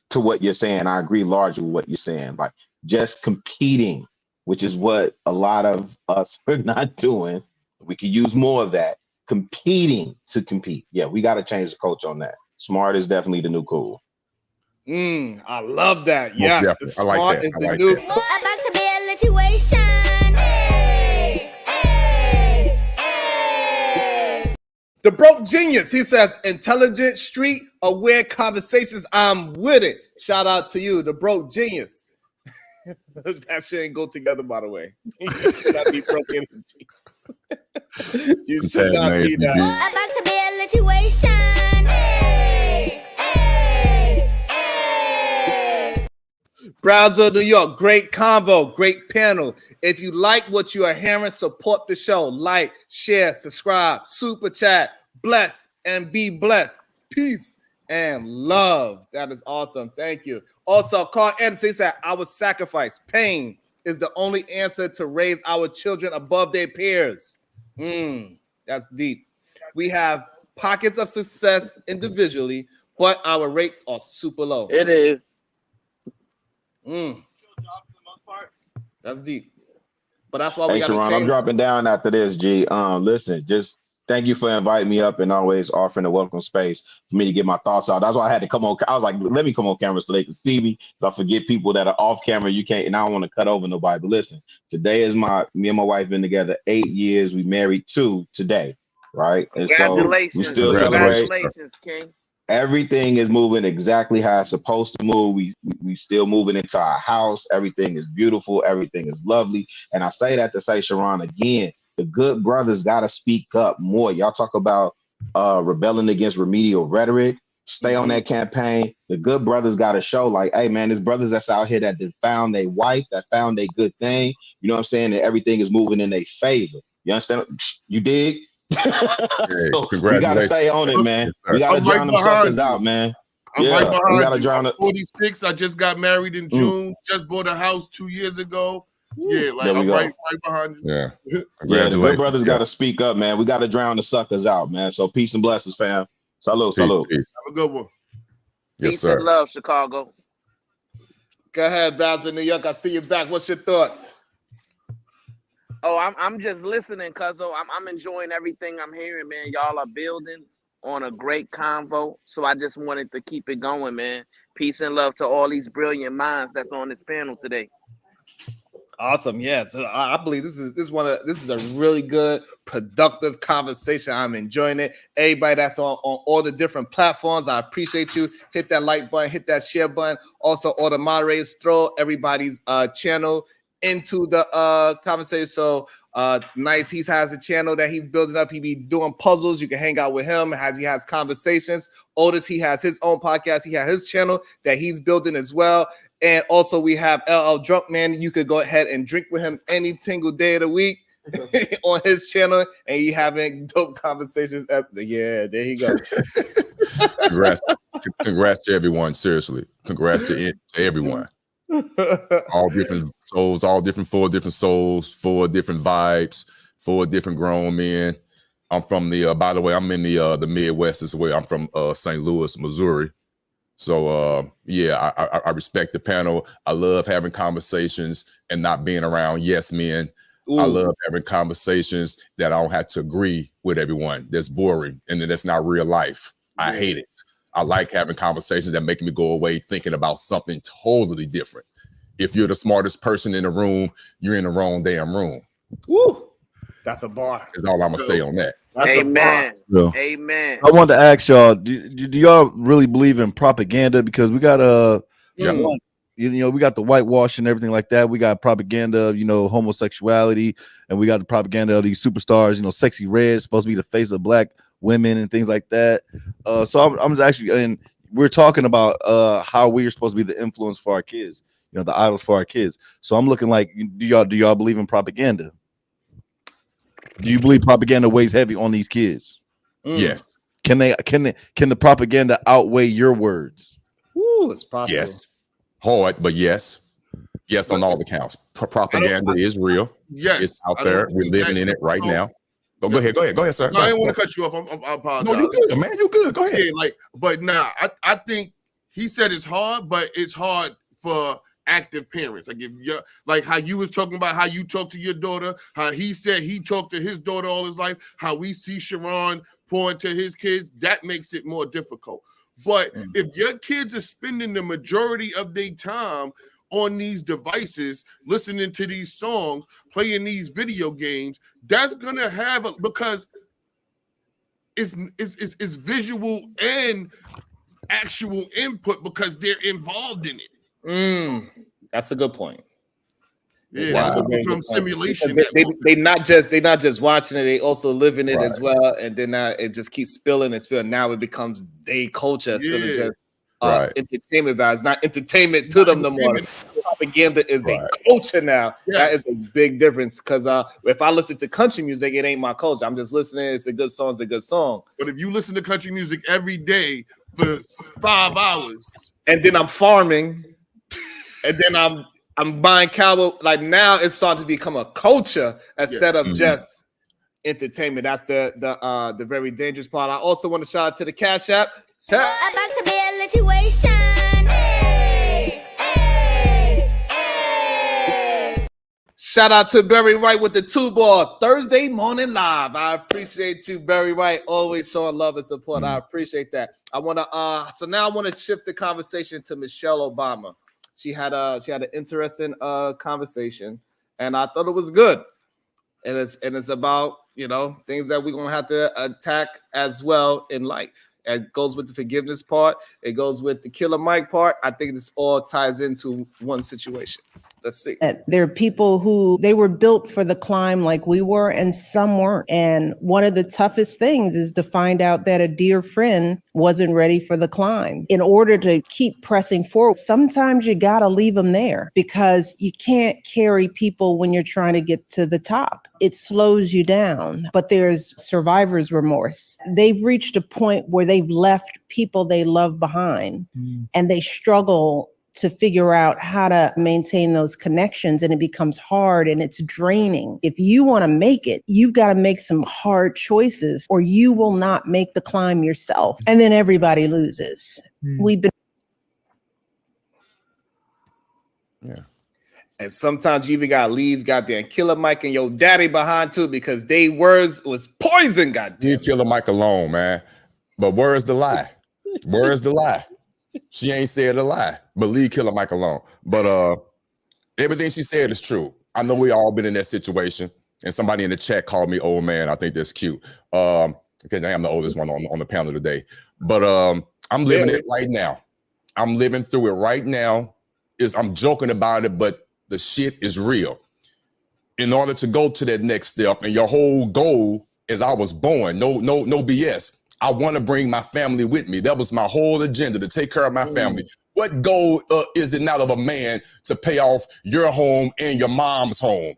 to what you're saying. I agree largely with what you're saying. Like just competing, which is what a lot of us are not doing. We could use more of that. Competing to compete. Yeah, we got to change the culture on that. Smart is definitely the new cool. I love that. Yes, I like that. Is the new cool. About to be a situation. The Broke Genius, he says, intelligent, street, aware conversations. I'm with it. Shout out to you, the Broke Genius. That shit ain't go together, by the way. You should not be broke in genius. You should not be that. About to be a situation. Brownsville, New York, great convo, great panel. If you like what you are hearing, support the show. Like, share, subscribe, super chat. Bless and be blessed. Peace and love. That is awesome. Thank you. Also, Carl Anderson said, our sacrifice, pain, is the only answer to raise our children above their peers. That's deep. We have pockets of success individually, but our rates are super low. It is. That's deep. But that's why we got to Sharon, I'm dropping down after this, G. Listen, just thank you for inviting me up and always offering a welcome space for me to get my thoughts out. That's why I had to come on. I was like, let me come on camera so they can see me. If I forget people that are off camera, you can't, and I don't want to cut over nobody. But listen, today is me and my wife been together 8 years. We married 2 today, right? And congratulations. So we still Congratulations, King. Everything is moving exactly how it's supposed to move. We still moving into our house. Everything is beautiful. Everything is lovely. And I say that to say, Sharon, again, the good brothers got to speak up more. Y'all talk about rebelling against remedial rhetoric. Stay on that campaign. The good brothers got to show like, hey, man, there's brothers that's out here that found their wife, that found a good thing. You know what I'm saying? And everything is moving in their favor. You understand? You dig? So we got to stay on it, man. We got to drown them suckers out, man. I'm Yeah, right we behind gotta you. drown I'm it. 46. I just got married in June. Just bought a house 2 years ago. Yeah, like There we I'm go. right behind you. Yeah. Yeah, the good brothers Yeah. got to speak up, man. We got to drown the suckers out, man. So peace and blessings, fam. Salute, Peace, salute. peace. Have a good one. Yes, Peace sir. and love, Chicago. Go ahead, Brownsville, New York. I see you back. What's your thoughts? Oh, I'm just listening, cuzzo. I'm enjoying everything I'm hearing, man. Y'all are building on a great convo. So I just wanted to keep it going, man. Peace and love to all these brilliant minds that's on this panel today. Awesome, yeah. So I believe this is a really good, productive conversation. I'm enjoying it. Everybody that's on all the different platforms, I appreciate you. Hit that like button, hit that share button. Also, all the moderators, throw everybody's channel into the conversation. So Nice, he has a channel that he's building up. He be doing puzzles. You can hang out with him. He has conversations. Otis, he has his own podcast. He has his channel that he's building as well. And also we have LL Drunk Man. You could go ahead and drink with him any single day of the week on his channel, and you having dope conversations. Yeah, there you go. Congrats to everyone. Seriously, congrats to everyone. All different souls, all different, 4 different souls, 4 different vibes, 4 different grown men. I'm from the by the way, I'm in the Midwest as well. I'm from St. Louis, Missouri. So yeah, I respect the panel. I love having conversations and not being around yes men. Ooh. I love having conversations that I don't have to agree with everyone. That's boring, and then that's not real life. I hate it. I like having conversations that make me go away thinking about something totally different. If you're the smartest person in the room, you're in the wrong damn room. Woo! That's a bar. That's all I'm gonna say on that. That's Amen. a bar. Amen. I wanted to ask y'all: do y'all really believe in propaganda? Because we got we got the whitewash and everything like that. We got propaganda of homosexuality, and we got the propaganda of these superstars. Sexy Red supposed to be the face of black women and things like that. So I'm actually, and we're talking about how we're supposed to be the influence for our kids, the idols for our kids. So I'm looking like, do y'all believe in propaganda? Do you believe propaganda weighs heavy on these kids? Yes. Can the propaganda outweigh your words? Ooh, it's possible. Yes. Hard, but yes. Yes, on all the counts. Propaganda is real. Yes. It's out there. We're living in it right now. Go ahead, sir. No, I didn't want to cut you off. I apologize. No, you good, man. You good. Go ahead. Yeah, but I think he said it's hard, but it's hard for active parents. Like how you was talking about how you talk to your daughter, how he said he talked to his daughter all his life, how we see Sharon pour into his kids, that makes it more difficult. But if your kids are spending the majority of their time on these devices, listening to these songs, playing these video games, that's gonna have because it's visual and actual input because they're involved in it. That's a good point. Yeah, that's gonna become simulation. They not just watching it; they also living it as well. And then it just keeps spilling and spilling. Now it becomes their culture instead of just entertainment value. It's not entertainment to them no more. Propaganda is their culture now. Yes. That is a big difference because if I listen to country music, it ain't my culture. I'm just listening. It's a good song. It's a good song. But if you listen to country music every day for 5 hours, and then I'm farming, and then I'm buying cowboy. Like now, it's starting to become a culture instead of just entertainment. That's the very dangerous part. I also want to shout out to the Cash App. About to be a situation. Hey, hey, hey. Shout out to Barry White with the 2-ball Thursday morning live. I appreciate you, Barry White, always showing love and support. I appreciate that. I want to so now I want to shift the conversation to Michelle Obama. She had an interesting conversation, and I thought it was good. And it's about things that we're gonna have to attack as well in life. It goes with the forgiveness part. It goes with the Killer Mike part. I think this all ties into one situation. Let's see. There are people who they were built for the climb like we were, and some weren't. And one of the toughest things is to find out that a dear friend wasn't ready for the climb. In order to keep pressing forward, sometimes you got to leave them there because you can't carry people when you're trying to get to the top. It slows you down, but there's survivor's remorse. They've reached a point where they've left people they love behind, and they struggle to figure out how to maintain those connections, and it becomes hard and it's draining. If you want to make it, you've got to make some hard choices or you will not make the climb yourself. And then everybody loses. We've been. Yeah. And sometimes you even gotta leave goddamn Killer Mike and your daddy behind too, because they words was poison, goddamn. Leave Killer Mike alone, man. But where's the lie? Where's the lie? She ain't said a lie, but leave Killer Mike alone. But everything she said is true. I know we all been in that situation. And somebody in the chat called me old man. I think that's cute. Because I'm the oldest one on the panel today. But I'm living it right now. I'm living through it right now. I'm joking about it, but the shit is real. In order to go to that next step, and your whole goal is I was born, no BS. I want to bring my family with me. That was my whole agenda, to take care of my family. What goal is it not of a man to pay off your home and your mom's home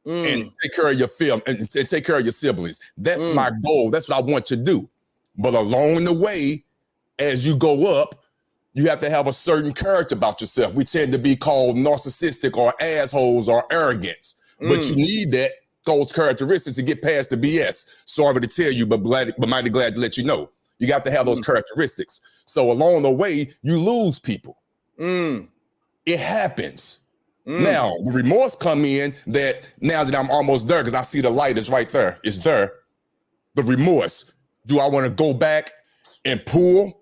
and take care of your family and take care of your siblings? That's my goal. That's what I want to do. But along the way, as you go up, you have to have a certain character about yourself. We tend to be called narcissistic or assholes or arrogant, but you need those characteristics to get past the BS. Sorry to tell you, but mighty glad to let you know. You got to have those characteristics. So along the way, you lose people. It happens. Now, the remorse come in that now that I'm almost there, because I see the light is right there. It's there. The remorse. Do I want to go back and pull?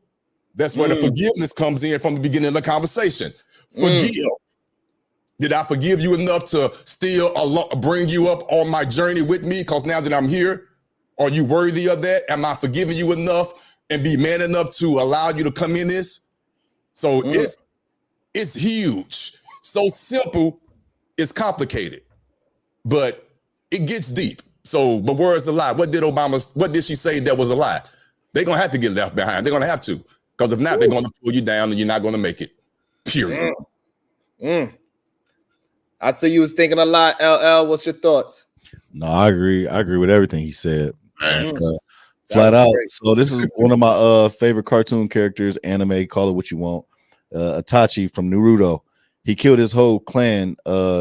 That's where the forgiveness comes in from the beginning of the conversation. Forgive. Did I forgive you enough to still bring you up on my journey with me? Because now that I'm here, are you worthy of that? Am I forgiving you enough and be man enough to allow you to come in this? So it's huge. So simple, it's complicated, but it gets deep. So, but where's the lie? What did she say that was a lie? They're going to have to get left behind. They're going to have to. Because if not, they're going to pull you down and you're not going to make it. Period. I see you was thinking a lot, LL. What's your thoughts? No, I agree. I agree with everything he said. Flat out. Great. So this is one of my favorite cartoon characters, anime, call it what you want. Itachi from Naruto. He killed his whole clan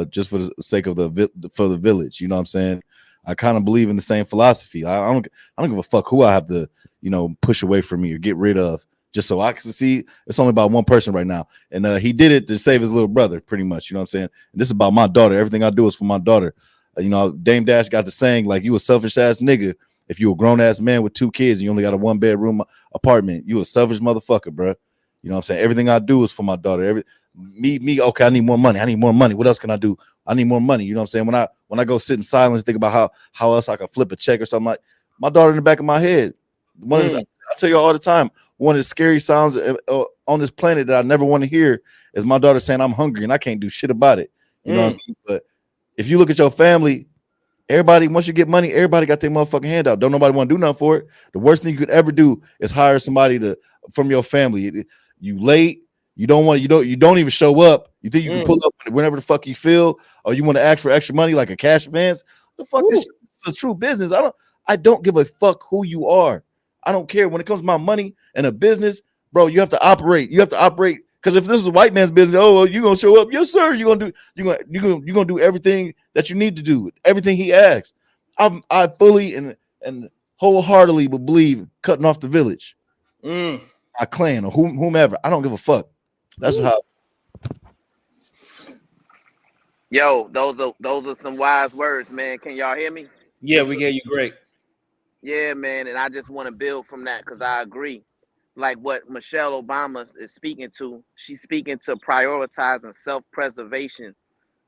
just for the sake of the village. You know what I'm saying? I kind of believe in the same philosophy. I don't give a fuck who I have to, push away from me or get rid of, just so I can see. It's only about one person right now. And he did it to save his little brother, pretty much. You know what I'm saying? And this is about my daughter. Everything I do is for my daughter. Dame Dash got the saying, like, you a selfish ass nigga. If you a grown ass man with 2 kids and you only got a 1-bedroom apartment, you a selfish motherfucker, bro. You know what I'm saying? Everything I do is for my daughter. Okay, I need more money. What else can I do? I need more money. You know what I'm saying? When I go sit in silence, think about how else I can flip a check or something, like my daughter in the back of my head. I tell you all the time, one of the scary sounds on this planet that I never want to hear is my daughter saying I'm hungry and I can't do shit about it. You know what I mean? But if you look at your family, everybody, once you get money, everybody got their motherfucking hand out. Don't nobody want to do nothing for it. The worst thing you could ever do is hire somebody from your family. You late, you don't even show up. You think you can pull up whenever the fuck you feel, or you want to ask for extra money like a cash advance. The fuck, this is a true business. I don't give a fuck who you are. I don't care. When it comes to my money and a business, bro, you have to operate. Because if this is a white man's business, you gonna show up? Yes, sir. You're gonna do everything that you need to do, everything he asks. I fully and wholeheartedly believe cutting off the village, my clan or whomever. I don't give a fuck. That's how. Yo, those are some wise words, man. Can y'all hear me? Yeah, we hear you great. Yeah, man, and I just want to build from that because I agree. Like what Michelle Obama is speaking to, she's speaking to prioritizing self-preservation,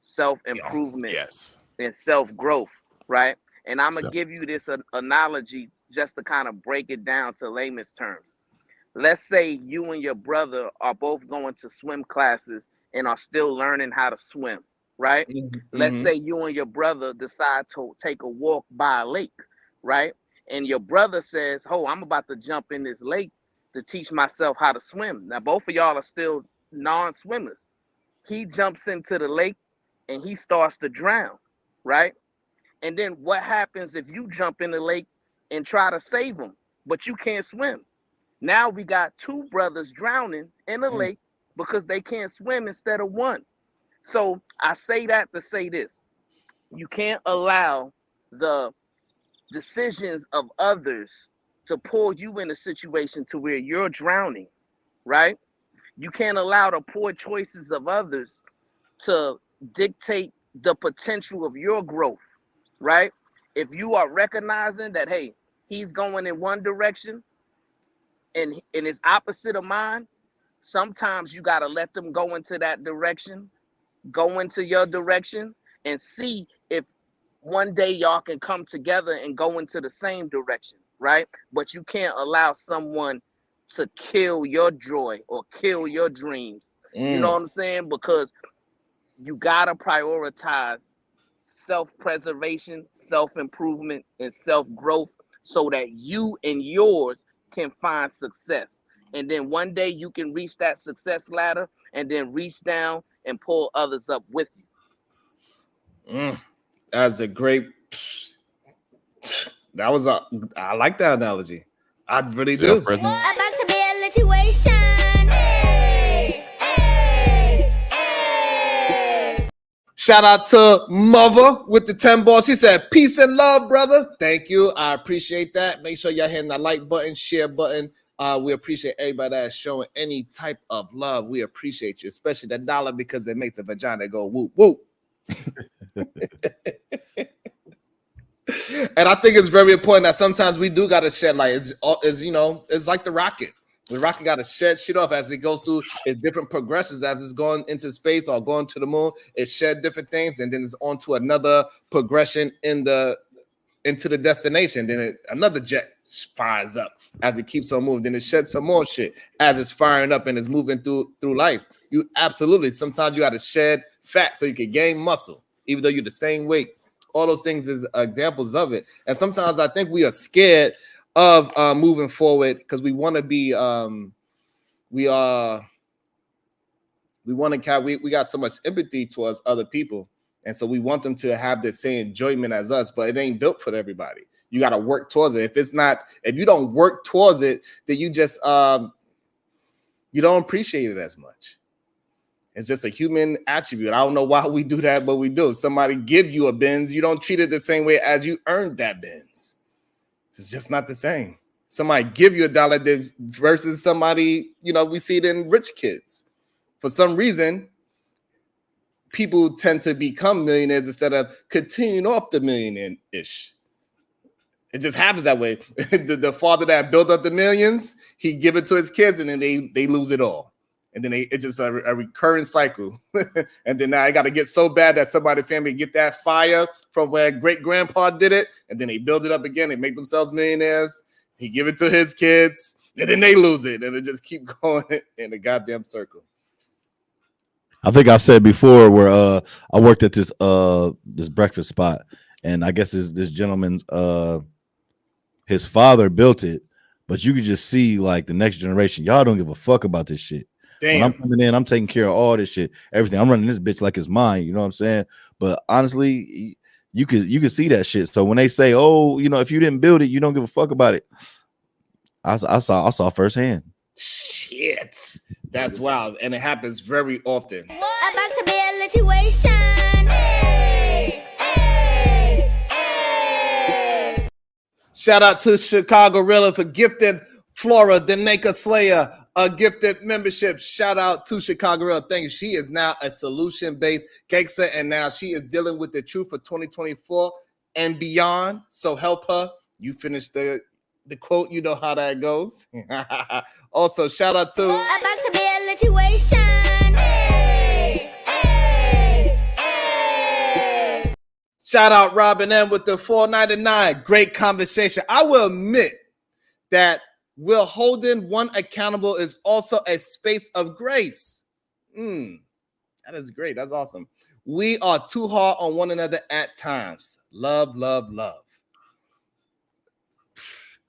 self-improvement, and self-growth, right? And I'm going to give you this analogy just to kind of break it down to layman's terms. Let's say you and your brother are both going to swim classes and are still learning how to swim, right? Let's say you and your brother decide to take a walk by a lake, right? And your brother says, "Oh, I'm about to jump in this lake to teach myself how to swim." Now, both of y'all are still non-swimmers. He jumps into the lake and he starts to drown, right? And then what happens if you jump in the lake and try to save him, but you can't swim? Now we got two brothers drowning in a lake because they can't swim instead of one. So I say that to say this: you can't allow the decisions of others to pull you in a situation to where you're drowning, right? You can't allow the poor choices of others to dictate the potential of your growth, right? If you are recognizing that, hey, he's going in one direction and it's opposite of mine, sometimes you got to let them go into that direction, go into your direction, and see if one day y'all can come together and go into the same direction, right? But you can't allow someone to kill your joy or kill your dreams. You know what I'm saying? Because you gotta prioritize self-preservation, self-improvement, and self-growth so that you and yours can find success. And then one day you can reach that success ladder and then reach down and pull others up with you. That's a great. I like that analogy. I really do. About to be a situation. Hey, hey, hey. Shout out to Mother with the 10 balls. She said, "Peace and love, brother." Thank you. I appreciate that. Make sure y'all hitting that like button, share button. We appreciate everybody that's showing any type of love. We appreciate you, especially that dollar, because it makes a vagina go whoop whoop. And I think it's very important that sometimes we do got to shed light. It's like the rocket. The rocket got to shed shit off as it goes through its different progressions, as it's going into space or going to the moon. It shed different things, and then it's on to another progression into the destination. Then another jet fires up as it keeps on moving. Then it sheds some more shit as it's firing up and it's moving through life. You absolutely. Sometimes you got to shed fat so you can gain muscle, even though you're the same weight. All those things is examples of it. And sometimes I think we are scared of moving forward because we want to be we got so much empathy towards other people, and so we want them to have the same enjoyment as us, but it ain't built for everybody. You got to work towards it. If you don't work towards it, then you just you don't appreciate it as much. It's just a human attribute. I don't know why we do that, but we do. Somebody give you a Benz, you don't treat it the same way as you earned that Benz. It's just not the same. Somebody give you $1 versus somebody, we see it in rich kids. For some reason, people tend to become millionaires instead of continuing off the millionaire-ish. It just happens that way. The father that built up the millions, he give it to his kids, and then they lose it all. And then it's just a recurring cycle. And then now I got to get so bad that somebody family get that fire from where great grandpa did it. And then they build it up again. They make themselves millionaires. He give it to his kids. And then they lose it. And it just keep going in a goddamn circle. I think I've said before where I worked at this breakfast spot. And I guess this gentleman's his father built it. But you could just see like the next generation. Y'all don't give a fuck about this shit. Damn. When I'm coming in, I'm taking care of all this shit, everything. I'm running this bitch like it's mine. You know what I'm saying? But honestly, you could see that shit. So when they say, "Oh, if you didn't build it, you don't give a fuck about it," I saw firsthand. Shit, that's wild, and it happens very often. About to be a situation. Hey, hey, hey. Shout out to Chicago Rilla for gifting Flora Daneka Slayer a gifted membership. Shout out to Chicago Rilla. Thank you. She is now a solution-based gangster, and now she is dealing with the truth for 2024 and beyond. So help her. You finish the quote. You know how that goes. Also, shout out to about to be a situation. Hey, hey, hey. Shout out Robin M with the $4.99. Great conversation. I will admit that Will holding one accountable is also a space of grace. That is great. That's awesome. We are too hard on one another at times. Love, love, love.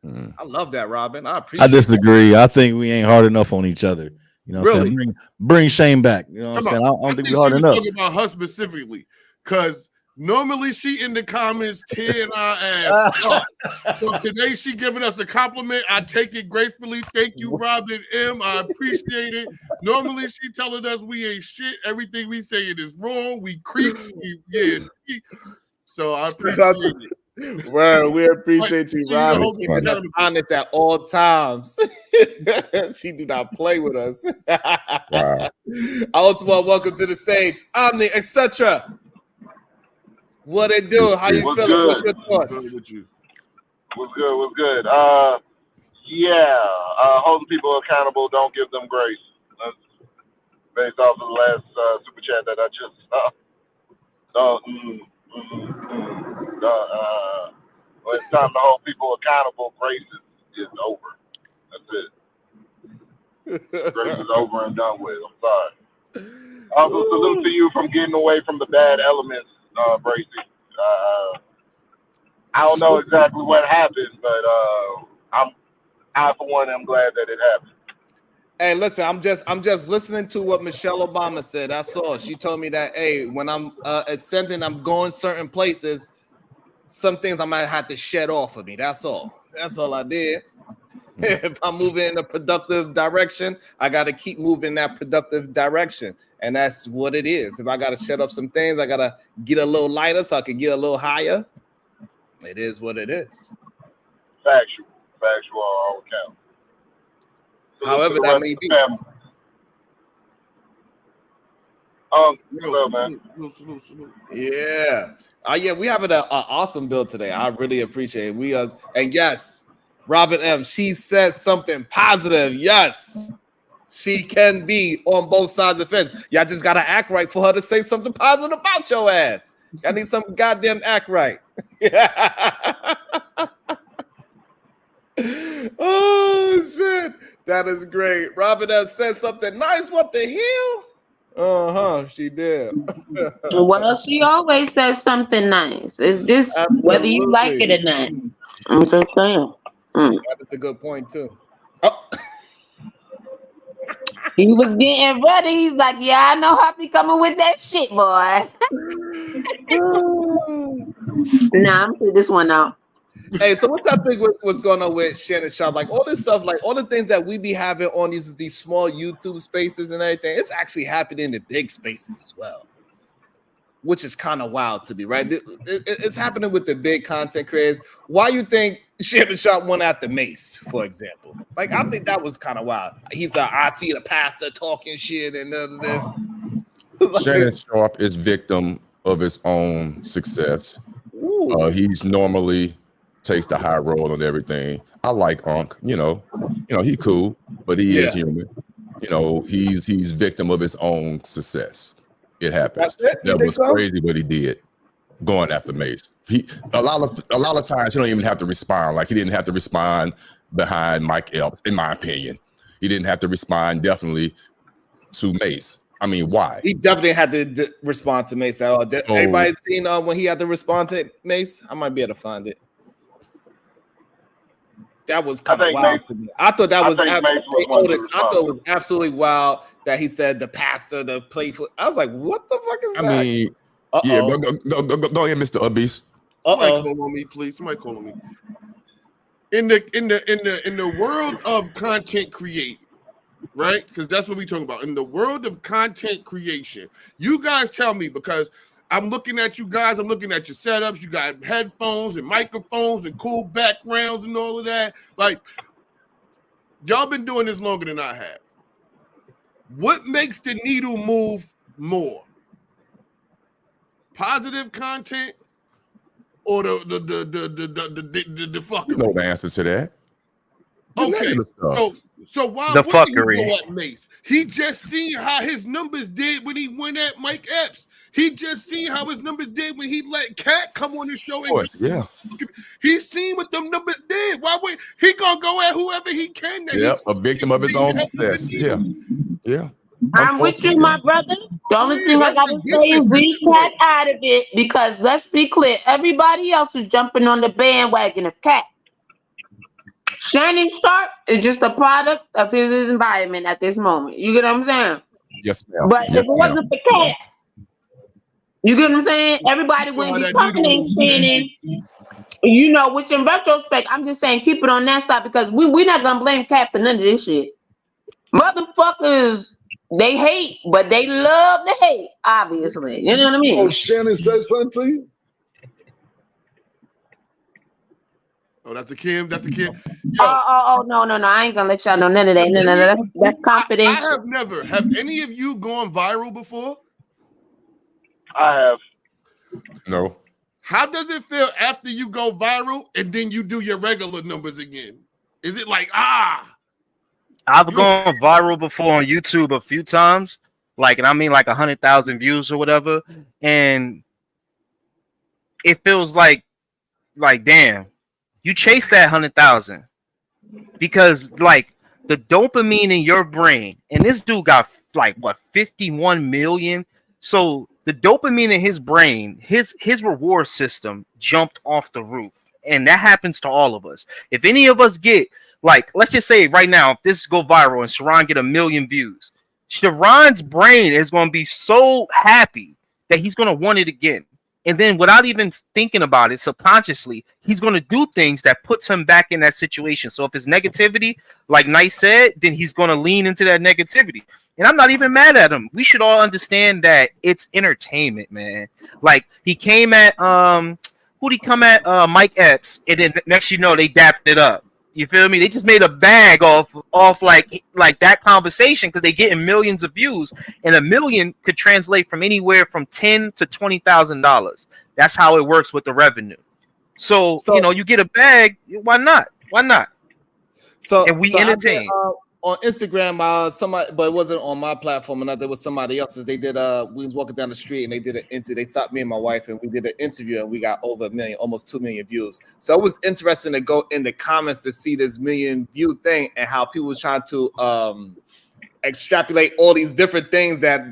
I love that, Robin. I appreciate I disagree. I think we ain't hard enough on each other. You know what I'm saying? Bring Shane back. You know what I'm saying? I don't think we're hard enough. Talking about her specifically, because normally she in the comments tearing our ass up. So today she giving us a compliment. I take it gratefully. Thank you, Robin M. I appreciate it. Normally she telling us we ain't shit. Everything we say it is wrong. We creeps. So I appreciate it. Well, we appreciate you, Robin. Keeping us honest at all times. She do not play with us. Wow. I also want to welcome to the stage Omni, etc. What it do? How you feeling? Good? What's your thoughts? What's good? What's good? Holding people accountable. Don't give them grace. That's based off of the last super chat that I just saw. When it's time to hold people accountable, grace is over. That's it. Grace is over and done with. I'm sorry. Also, salute to you from getting away from the bad elements, Bracey. I don't know exactly what happened, but I for one am glad that it happened. Hey, listen, I'm just listening to what Michelle Obama said. That's all. She told me that, hey, when I'm ascending, I'm going certain places. Some things I might have to shed off of me. That's all. That's all I did. If I'm moving in a productive direction, I got to keep moving in that productive direction. And that's what it is. If I got to shed off some things, I got to get a little lighter so I can get a little higher. It is what it is. Factual on all accounts. However that may be. Yeah. Yeah, we have an awesome build today. I really appreciate it. We are, and yes, Robin M. She said something positive. Yes, she can be on both sides of the fence. Y'all just gotta act right for her to say something positive about your ass. Y'all need some goddamn act right. Oh shit, that is great. Robin M. said something nice. What the hell? She did. Well, she always says something nice. It's just whether you like it or not. I'm just saying. That is a good point too. Oh. He was getting ready. He's like, yeah, I know how I be coming with that shit, boy. Nah, I'm sure this one out. Hey, so what y'all think what's going on with Shannon Sharp? Like all this stuff, like all the things that we be having on these small YouTube spaces and everything, it's actually happening in the big spaces as well, which is kind of wild to me, right? It's happening with the big content creators. Why you think Shannon Sharp went after Mace, for example? Like I think that was kind of wild. He's I see the pastor talking shit and none of this. Shannon Sharp is victim of his own success. He's normally takes the high road on everything. I like Unc, you know, he cool, but he is human. You know, he's victim of his own success. It happens. That was crazy what he did, going after Mace. A lot of times he don't even have to respond. Like he didn't have to respond behind Mike Epps, in my opinion. He didn't have to respond definitely to Mace. I mean, why? He definitely had to respond to Mace at all. Everybody seen when he had to respond to Mace? I might be able to find it. That was kind of wild to me. I thought that was absolutely wild that he said the pastor, the playful. I was like, what the fuck is that? I mean, yeah, go ahead, Mr. Ubbies. Somebody call on me, please. Somebody call on me. In the world of content creation, right? Because that's what we talk about. In the world of content creation, you guys tell me, because I'm looking at you guys. I'm looking at your setups. You got headphones and microphones and cool backgrounds and all of that. Like, y'all been doing this longer than I have. What makes the needle move more? Positive content or the fucking? You know the answer to that. Okay, so why the wouldn't fuckery. You go at Mace? He just seen how his numbers did when he went at Mike Epps. He just seen how his numbers did when he let Cat come on the show. He's seen what them numbers did. Why would he gonna go at whoever he can? A victim of his own success. Yeah. I'm with you, my brother. The only thing I gotta say is leave Cat out of it, because let's be clear, everybody else is jumping on the bandwagon of Cat. Shannon Sharp is just a product of his environment at this moment. You get what I'm saying? Yes, ma'am. But if it wasn't for Cat, you get what I'm saying? Everybody wouldn't be coming Shannon. You know, which in retrospect, I'm just saying keep it on that side, because we're not gonna blame Cat for none of this shit. Motherfuckers, they hate, but they love to hate, obviously. You know what I mean? Oh, Shannon said something to you? Oh, that's a Kim. That's a Kim. Oh, no. I ain't gonna let y'all know none of that. No. That's confidential. I have never. Have any of you gone viral before? I have. No. How does it feel after you go viral and then you do your regular numbers again? Is it like, I've gone viral before on YouTube a few times, and I mean 100,000 views or whatever, and it feels like damn, you chase that 100,000 because the dopamine in your brain, and this dude got 51 million. So the dopamine in his brain, his reward system jumped off the roof, and that happens to all of us. If any of us get let's just say right now, if this go viral and Sharon get 1 million views, Sharon's brain is going to be so happy that he's going to want it again. And then without even thinking about it subconsciously, he's going to do things that puts him back in that situation. So if it's negativity, like Nice said, then he's going to lean into that negativity. And I'm not even mad at him. We should all understand that it's entertainment, man. He came at who'd he come at? Mike Epps, and then next they dapped it up. You feel me? They just made a bag off that conversation because they getting millions of views, and 1 million could translate from anywhere from $10,000 to $20,000. That's how it works with the revenue. So you get a bag. Why not? And we entertain. On Instagram, somebody, but it wasn't on my platform, and there was somebody else's. They did. We was walking down the street, and they did an interview. They stopped me and my wife, and we did an interview, and we got over 1 million, almost 2 million views. So it was interesting to go in the comments to see this 1 million view thing and how people was trying to extrapolate all these different things that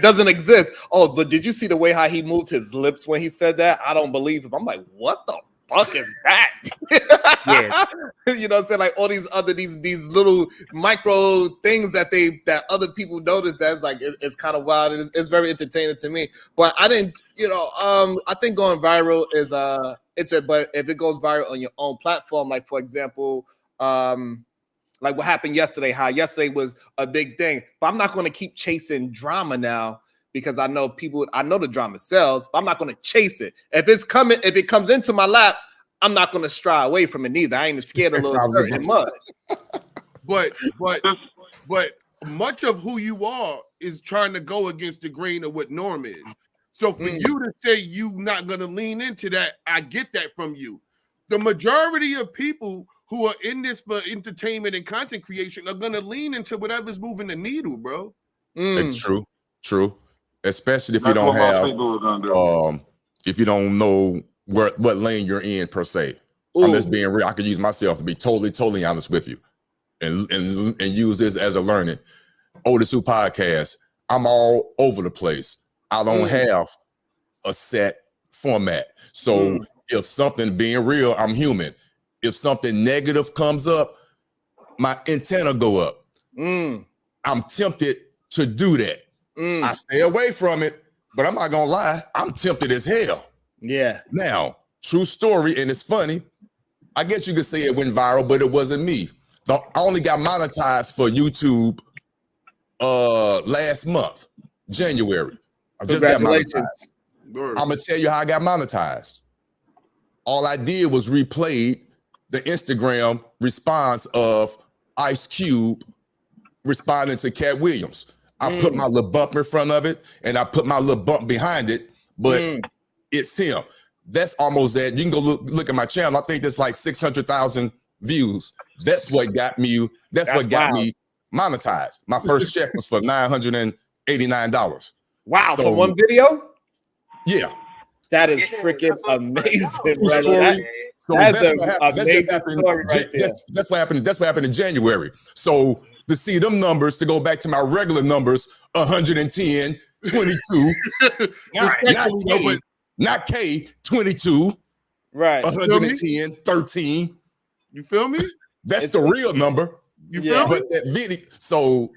doesn't exist. Oh, but did you see the way how he moved his lips when he said that? I don't believe him. I'm like, what the fuck is that? Yeah. You know what I'm saying? All these other these little micro things that other people notice, that's it's kind of wild. It's very entertaining to me. But I didn't, I think going viral is but if it goes viral on your own platform, for example, what happened yesterday, how yesterday was a big thing. But I'm not going to keep chasing drama now, because I know the drama sells, but I'm not going to chase it. If it comes into my lap, I'm not going to stray away from it neither. I ain't scared of little dirt and mud. But much of who you are is trying to go against the grain of what norm is. So for you to say you not going to lean into that, I get that from you. The majority of people who are in this for entertainment and content creation are going to lean into whatever's moving the needle, bro. It's true. Especially if you don't have, if you don't know what lane you're in per se. Ooh. I'm just being real. I could use myself to be totally honest with you, and use this as a learning. OtisWho podcast. I'm all over the place. I don't have a set format. So if something, being real, I'm human. If something negative comes up, my antenna go up. I'm tempted to do that. I stay away from it, but I'm not gonna lie, I'm tempted as hell. Yeah. Now, true story, and it's funny. I guess you could say it went viral, but it wasn't me. I only got monetized for YouTube last month, January. I just got monetized. I'm gonna tell you how I got monetized. All I did was replayed the Instagram response of Ice Cube responding to Cat Williams. I put my little bump in front of it, and I put my little bump behind it, but it's him. That's almost that. You can go look at my channel. I think there's 600,000 views. That's what got me. That's what got me monetized. My first check was for $989. Wow, so, for one video? Yeah. That is freaking amazing, brother. That's what happened. That's what happened in January. So to see them numbers, to go back to my regular numbers, 110, 22. Not K, 22. Right. 110, 13. You feel me? That's the real number. You feel me? But that video, so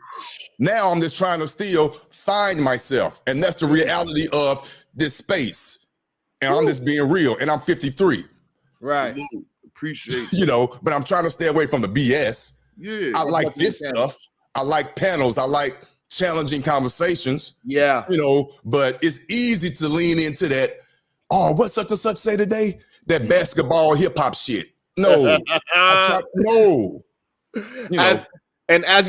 now I'm just trying to still find myself. And that's the reality of this space. And I'm just being real. And I'm 53. Right. Appreciate you know, but I'm trying to stay away from the BS. Yeah. I like this stuff. I like panels. I like challenging conversations. Yeah. You know, but it's easy to lean into that. Oh, what such and such say today? That basketball hip hop shit. No. No. You know. As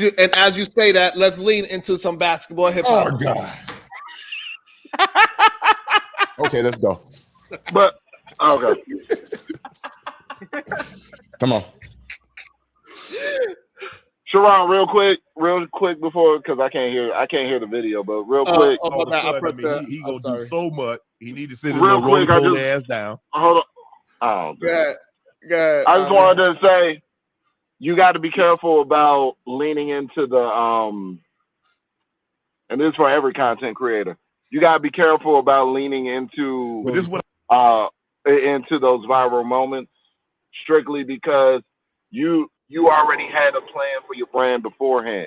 you say that, let's lean into some basketball hip hop. Oh God. Okay, let's go. But okay. Come on. Sharon, real quick before, because I can't hear the video, but real quick. He gonna do so much. He need to sit real quick. I just ass down. Hold on. Good. I just wanted to say, you got to be careful about leaning into the and this is for every content creator. You got to be careful about leaning into those viral moments, strictly because you already had a plan for your brand beforehand,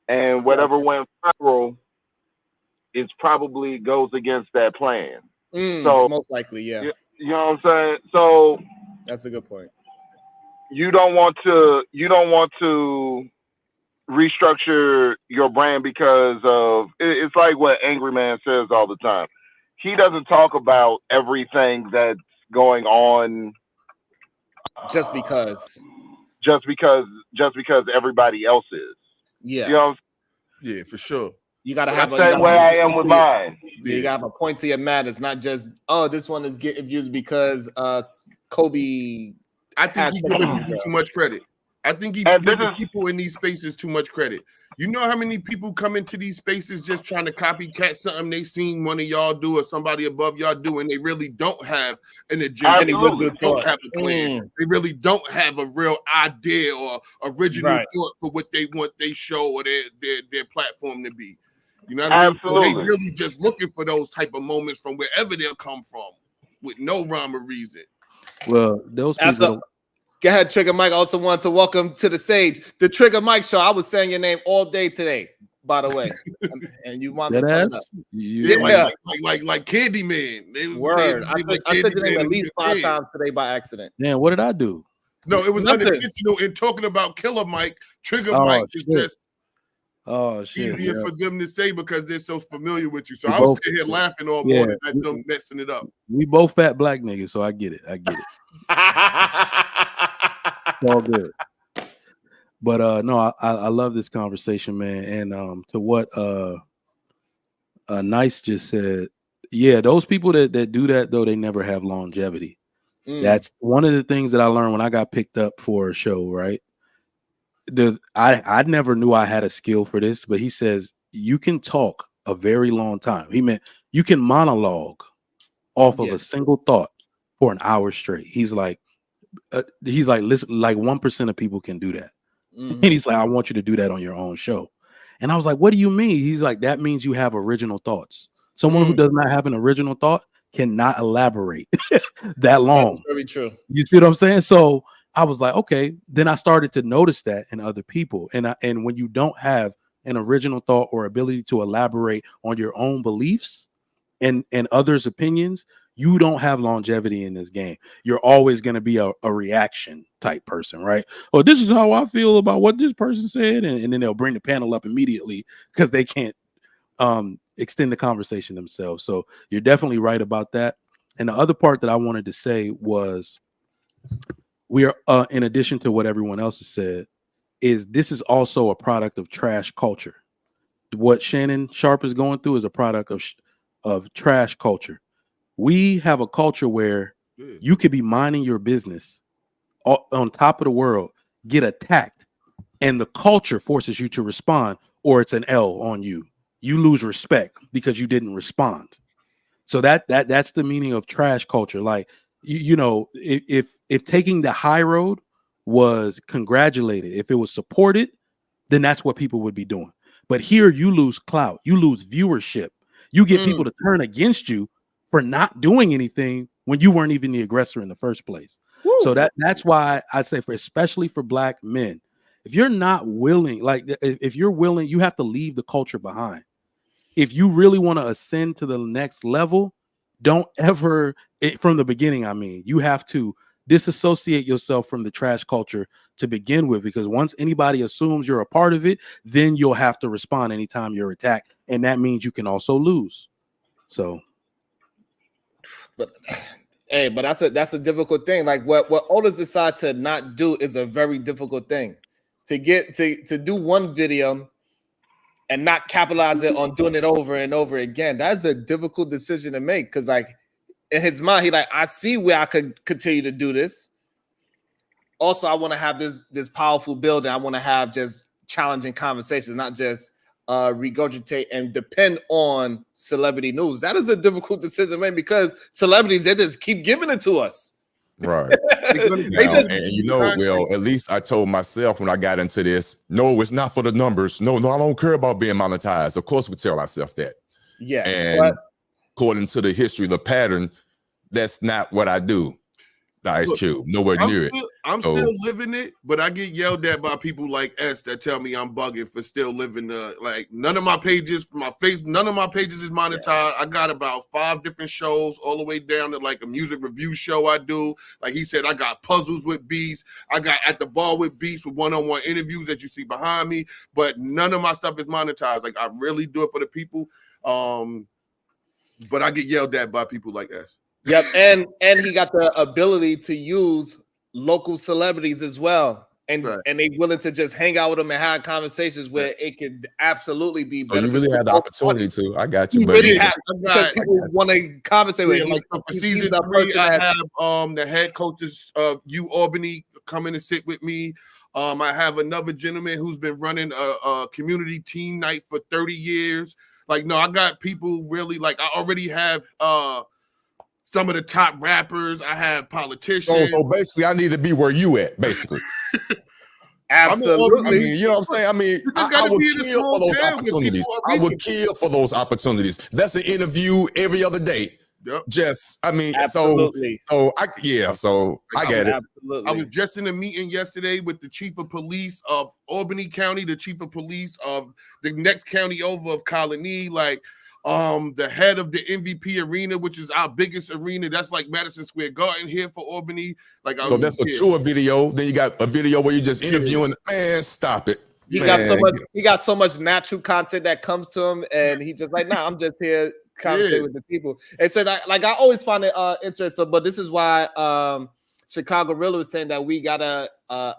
and whatever went viral is probably goes against that plan. So most likely, yeah. You know what I'm saying? So that's a good point. You don't want to restructure your brand because of it's like what Angry Man says all the time. He doesn't talk about everything that's going on just because everybody else is. Yeah. You know? Yeah, for sure. You gotta have the same way I am with mine. You gotta have a point to your madness, not just this one is getting views because Kobe. I think he's giving people too much credit. I think he's giving people in these spaces too much credit. You know how many people come into these spaces just trying to copycat something they seen one of y'all do or somebody above y'all do, and they really don't have an agenda. They really don't have a plan. They really don't have a real idea or original thought for what they want their show or their platform to be. You know what I mean? So they really just looking for those type of moments from wherever they'll come from with no rhyme or reason. Well, those people. Go ahead, Trigger Mike. I also want to welcome to the stage the Trigger Mike Show. I was saying your name all day today, by the way, and you want to come up. Like Candyman. Word. I said your name at least 5 times today by accident. Man, what did I do? No, it was unintentional. In talking about Killer Mike, Trigger Mike is just easier for them to say because they're so familiar with you. So I was sitting here laughing all morning at them messing it up. We both fat black niggas, so I get it. It's all good. But no, I love this conversation, man. And to what Nice just said, yeah, those people that do that though, they never have longevity. That's one of the things that I learned when I got picked up for a show, right? I never knew I had a skill for this, but he says you can talk a very long time. He meant you can monologue off of a single thought for an hour straight. He's like, listen, like 1% of people can do that. And he's like, I want you to do that on your own show. And I was like, what do you mean? He's like, that means you have original thoughts. Someone who does not have an original thought cannot elaborate that long. That's very true. You see what I'm saying? So I was like, okay. Then I started to notice that in other people. And when you don't have an original thought or ability to elaborate on your own beliefs and others' opinions, you don't have longevity in this game. You're always going to be a reaction type person, right? Oh, this is how I feel about what this person said. And then they'll bring the panel up immediately because they can't extend the conversation themselves. So you're definitely right about that. And the other part that I wanted to say was we are, in addition to what everyone else has said, is this is also a product of trash culture. What Shannon Sharp is going through is a product of trash culture. We have a culture where you could be minding your business on top of the world, get attacked, and the culture forces you to respond, or it's an L on you. You lose respect because you didn't respond. So that's the meaning of trash culture. Like, you know, if taking the high road was congratulated, if it was supported, then that's what people would be doing. But here you lose clout, you lose viewership You get people to turn against you for not doing anything when you weren't even the aggressor in the first place. Woo. So that's why I say, especially for Black men, if you're not willing, like if you're willing, you have to leave the culture behind. If you really want to ascend to the next level, don't ever, from the beginning, I mean, you have to disassociate yourself from the trash culture to begin with, because once anybody assumes you're a part of it, then you'll have to respond anytime you're attacked, and that means you can also lose. So, but that's a difficult thing. Like what Otis decide to not do is a very difficult thing. To get to do one video and not capitalize it on doing it over and over again, that's a difficult decision to make, because like in his mind, he like, I see where I could continue to do this. Also, I want to have this powerful build, and I want to have just challenging conversations, not just regurgitate and depend on celebrity news. That is a difficult decision, man, because celebrities, they just keep giving it to us. Right. Well, at least I told myself when I got into this, no, it's not for the numbers. No, I don't care about being monetized. Of course, we tell ourselves that. Yeah. And according to the history, the pattern, that's not what I do. Ice Cube, nowhere near it. I'm still living it, but I get yelled at by people like S that tell me I'm bugging for still living like none of my pages is monetized. Yeah. I got about 5 different shows, all the way down to like a music review show I do. Like he said, I got puzzles with Beast. I got At the Bar with Beast with one-on-one interviews that you see behind me, but none of my stuff is monetized. Like I really do it for the people. But I get yelled at by people like S. Yep, and he got the ability to use local celebrities as well, and they willing to just hang out with them and have conversations where it could absolutely be better. You really had the opportunity to. I got you, but really because people want to conversate with him. Like for season 3, I have the head coaches of U Albany come in and sit with me. I have another gentleman who's been running a community team night for 30 years. Like, no, I got people really, like, I already have some of the top rappers. I have politicians. So basically, I need to be where you at, basically. Absolutely. I mean, you know what I'm saying? I mean, I would kill for those opportunities. I would kill for those opportunities. That's an interview every other day. Yep. Just, I mean, absolutely. So I get it. Absolutely. I was just in a meeting yesterday with the chief of police of Albany County, the chief of police of the next county over of Colony, like the head of the MVP arena, which is our biggest arena. That's like Madison Square Garden here for Albany. Like, so that's a tour video. Then you got a video where you're just interviewing. Man, stop it. He got so much natural content that comes to him, and he just like, nah, I'm just here conversate with the people. And so like I always find it interesting, but this is why Chicago Real was saying that we gotta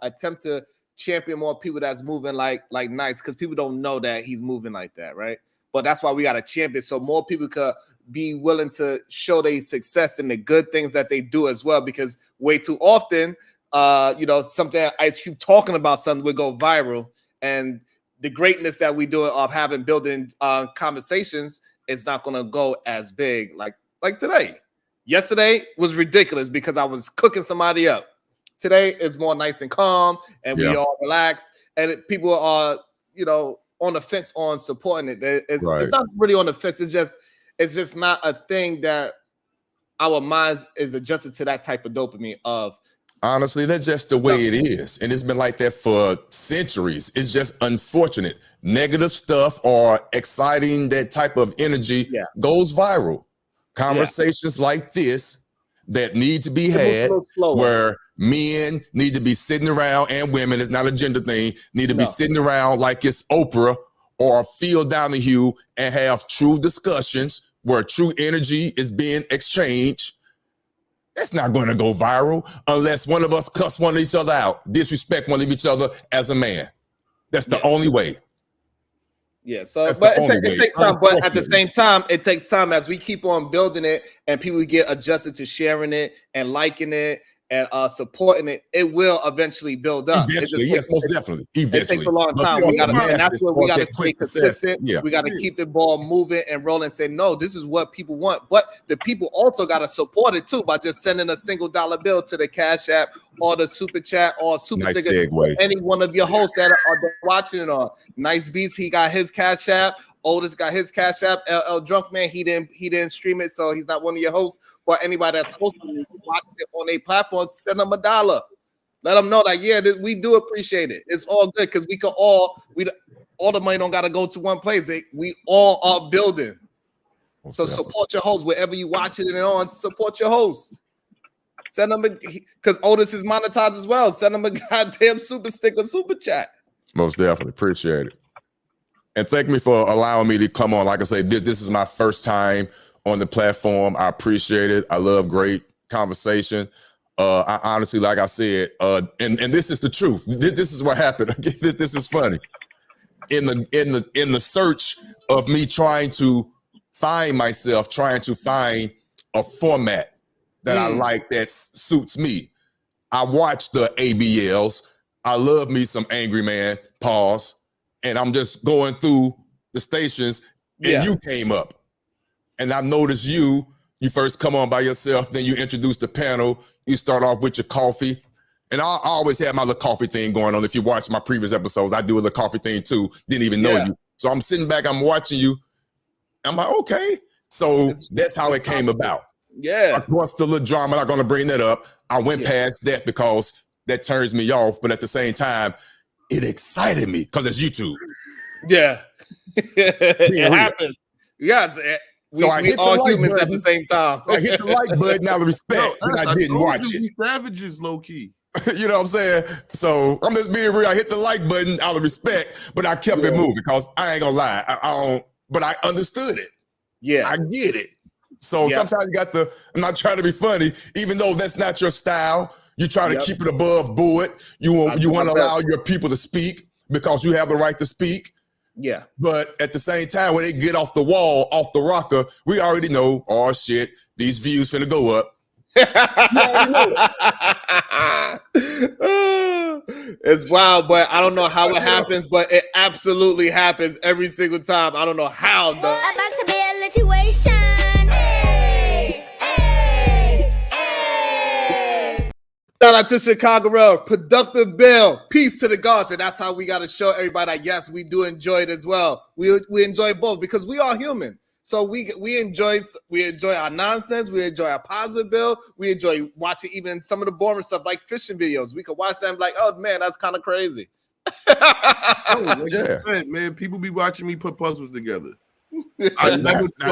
attempt to champion more people that's moving like nice, because people don't know that he's moving like that, right? But that's why we gotta champion so more people could be willing to show their success and the good things that they do as well, because way too often something Ice Cube talking about something would go viral, and the greatness that we do of having building conversations is not going to go as big like today. Yesterday was ridiculous because I was cooking somebody up. Today is more nice and calm, and we all relax, and people are on the fence on supporting it. It's not really on the fence. It's just not a thing that our minds is adjusted to that type of dopamine of. Honestly, that's just the way it is. And it's been like that for centuries. It's just unfortunate. Negative stuff or exciting, that type of energy goes viral. Conversations like this that need to be had, where men need to be sitting around, and women, it's not a gender thing, need to be sitting around like it's Oprah or Phil Donahue and have true discussions where true energy is being exchanged. That's not going to go viral unless one of us cuss one of each other out, disrespect one of each other as a man. That's the only way. Yeah, so but it takes time. But at the same time, it takes time as we keep on building it and people get adjusted to sharing it and liking it and supporting it. It will eventually build up. Eventually, yes, most definitely. Eventually. It takes a long time. And that's where we got to stay consistent. Yeah. We got to keep the ball moving and rolling and say, no, this is what people want. But the people also got to support it too by just sending a single dollar bill to the Cash App or the Super Chat or Super Sticker. Any one of your hosts that are watching it on Nice Beats, he got his Cash App. Otis got his Cash App. LL Drunk Man, he didn't stream it, so he's not one of your hosts. But anybody that's hosting it, watching it on a platform, send them $1. Let them know that we do appreciate it. It's all good because we can all the money don't gotta go to one place. We all are building. So support your host wherever you watch it and on. Support your host. Send them because Otis is monetized as well. Send them a goddamn super sticker, super chat. Most definitely appreciate it. And thank me for allowing me to come on. Like I say, this is my first time on the platform. I appreciate it. I love great conversation. I honestly, like I said, and this is the truth. This is what happened. This is funny. In the search of me trying to find myself, trying to find a format that I like that suits me. I watch the ABLs. I love me some Angry Man, pause. And I'm just going through the stations and you came up. And I noticed you first come on by yourself, then you introduce the panel. You start off with your coffee. And I always had my little coffee thing going on. If you watch my previous episodes, I do a little coffee thing too. Didn't even know you. So I'm sitting back, I'm watching you. I'm like, okay. So that's how it came about. Yeah. Of course, the little drama, I'm not going to bring that up. I went past that because that turns me off. But at the same time, it excited me because it's YouTube. Yeah. It happens. Yes. We all humans at the same time. I hit the like button out of respect, but I didn't watch it. We savages, low key. You know what I'm saying? So I'm just being real. I hit the like button out of respect, but I kept it moving because I ain't gonna lie. I don't, but I understood it. Yeah. I get it. So sometimes you got I'm not trying to be funny, even though that's not your style. You try to keep it above board. You want to allow your people to speak because you have the right to speak. Yeah. But at the same time, when they get off the wall, off the rocker, we already know, oh shit, these views finna go up. It's wild, but I don't know how it happens, but it absolutely happens every single time. I don't know how. I'm about to be a situation. Shout out to Chicago, Productive Bill. Peace to the gods. And that's how we got to show everybody that, yes, we do enjoy it as well. We enjoy both because we are human. So we enjoy our nonsense. We enjoy our positive bill. We enjoy watching even some of the boring stuff like fishing videos. We could watch them like, oh, man, that's kind of crazy. Man, people be watching me put puzzles together. Now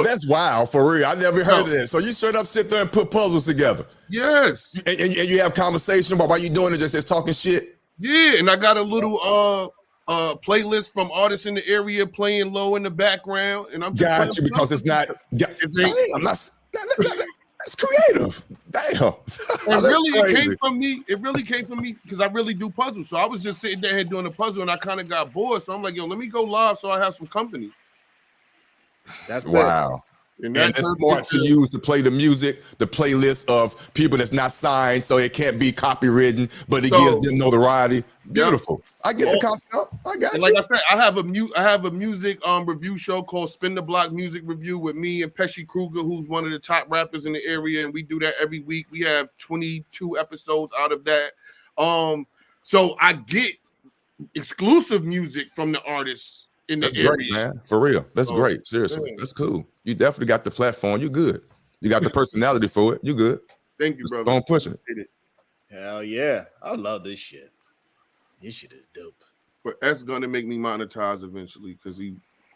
that's wild, for real. I never heard of that. So you straight up sit there and put puzzles together. Yes. And you have conversation about why you doing it, just talking shit. Yeah, and I got a little playlist from artists in the area playing low in the background. And I'm just got you because it's not that's creative. Damn. It really came from me because I really do puzzles. So I was just sitting there doing a puzzle and I kind of got bored. So I'm like, yo, let me go live so I have some company. That's wow. And it's smart to use to play the music, the playlist of people that's not signed, so it can't be copywritten, but it gives them notoriety. Beautiful. I get the concept. I got you. Like I said, I have a music review show called Spin the Block Music Review with me and Pesci Kruger, who's one of the top rappers in the area, and we do that every week. We have 22 episodes out of that. So I get exclusive music from the artists. That's great, man. For real. That's great. Seriously. That's cool. You definitely got the platform. You good. You got the personality for it. You good. Thank you, brother. Don't push it. Hell yeah. I love this shit. This shit is dope. But that's gonna make me monetize eventually because he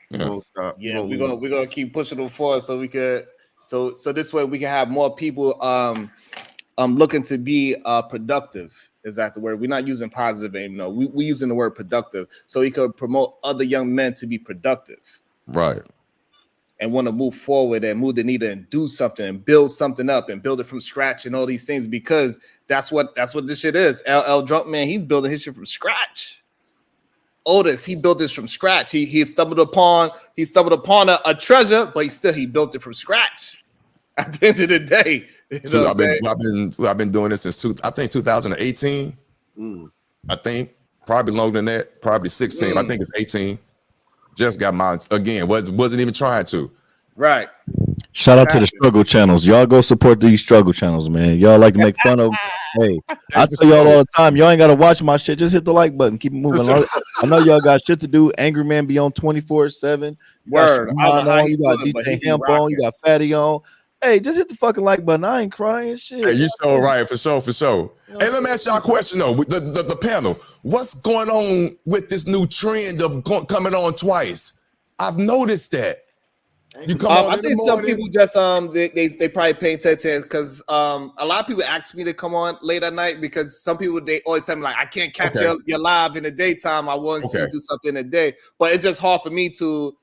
won't stop. Yeah, we're gonna keep pushing them forward so we could so this way we can have more people looking to be productive. Is that the word? We're not using positive anymore. We're using the word productive so he could promote other young men to be productive. Right. And want to move forward and move the needle and do something and build something up and build it from scratch and all these things because that's what this shit is. LL Drunk Man, he's building his shit from scratch. Otis, he built this from scratch. He stumbled upon a treasure, but he built it from scratch. At the end of the day, I've been doing this since 2018. I think probably longer than that, probably 16. I think it's 18. Just got mine again. Wasn't even trying to. Right. Shout out to the struggle channels. Y'all go support these struggle channels, man. Y'all like to make fun of Hey, I tell y'all all the time, y'all ain't gotta watch my shit. Just hit the like button. Keep it moving. I know y'all got shit to do. Angry Man be on 24/7. Word. I don't know how you got DJ Hemp on. You got Fatty on. Hey, just hit the fucking like button. I ain't crying. Shit. Hey, you so right, for sure. Hey, let me ask y'all a question though. The panel, what's going on with this new trend of coming on twice? I've noticed that. You come on I think some people just they probably pay attention because a lot of people ask me to come on late at night because some people they always tell me like I can't catch your live in the daytime. I want to see you do something in the day, but it's just hard for me to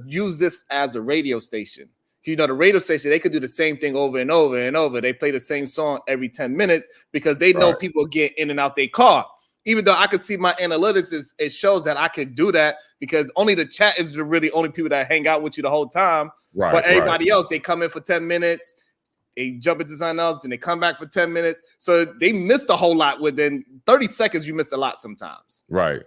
use this as a radio station. You know, the radio station, they could do the same thing over and over and over. They play the same song every 10 minutes because they know people get in and out their car. Even though I can see my analytics, it shows that I can do that because only the chat is the really only people that hang out with you the whole time. Right, but everybody else, they come in for 10 minutes, they jump into something else, and they come back for 10 minutes. So they missed a whole lot within 30 seconds. You missed a lot sometimes. Right.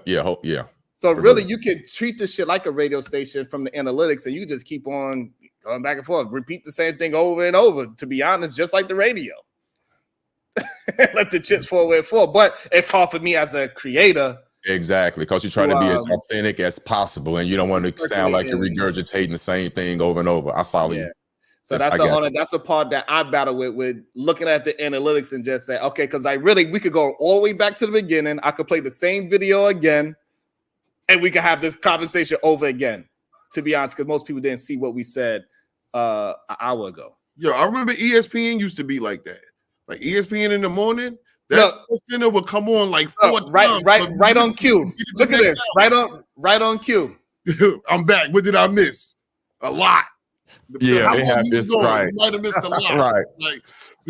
Yeah. So really, you can treat this shit like a radio station from the analytics, and you just keep on going back and forth, repeat the same thing over and over. To be honest, just like the radio, let the chips fall where it fall. But it's hard for me as a creator. Exactly, because you try to be as authentic as possible, and you don't want to sound like you're regurgitating the same thing over and over. I follow you. So that's a part that I battle with looking at the analytics and just say, okay, because we could go all the way back to the beginning. I could play the same video again, and we could have this conversation over again. To be honest, because most people didn't see what we said an hour ago. Yo, I remember ESPN used to be like that. Like ESPN in the morning, that center would come on like 4 times. Right on cue. Look at this. Right on cue. I'm back. What did I miss? A lot. Yeah, they have this right. You might have missed a lot. Right.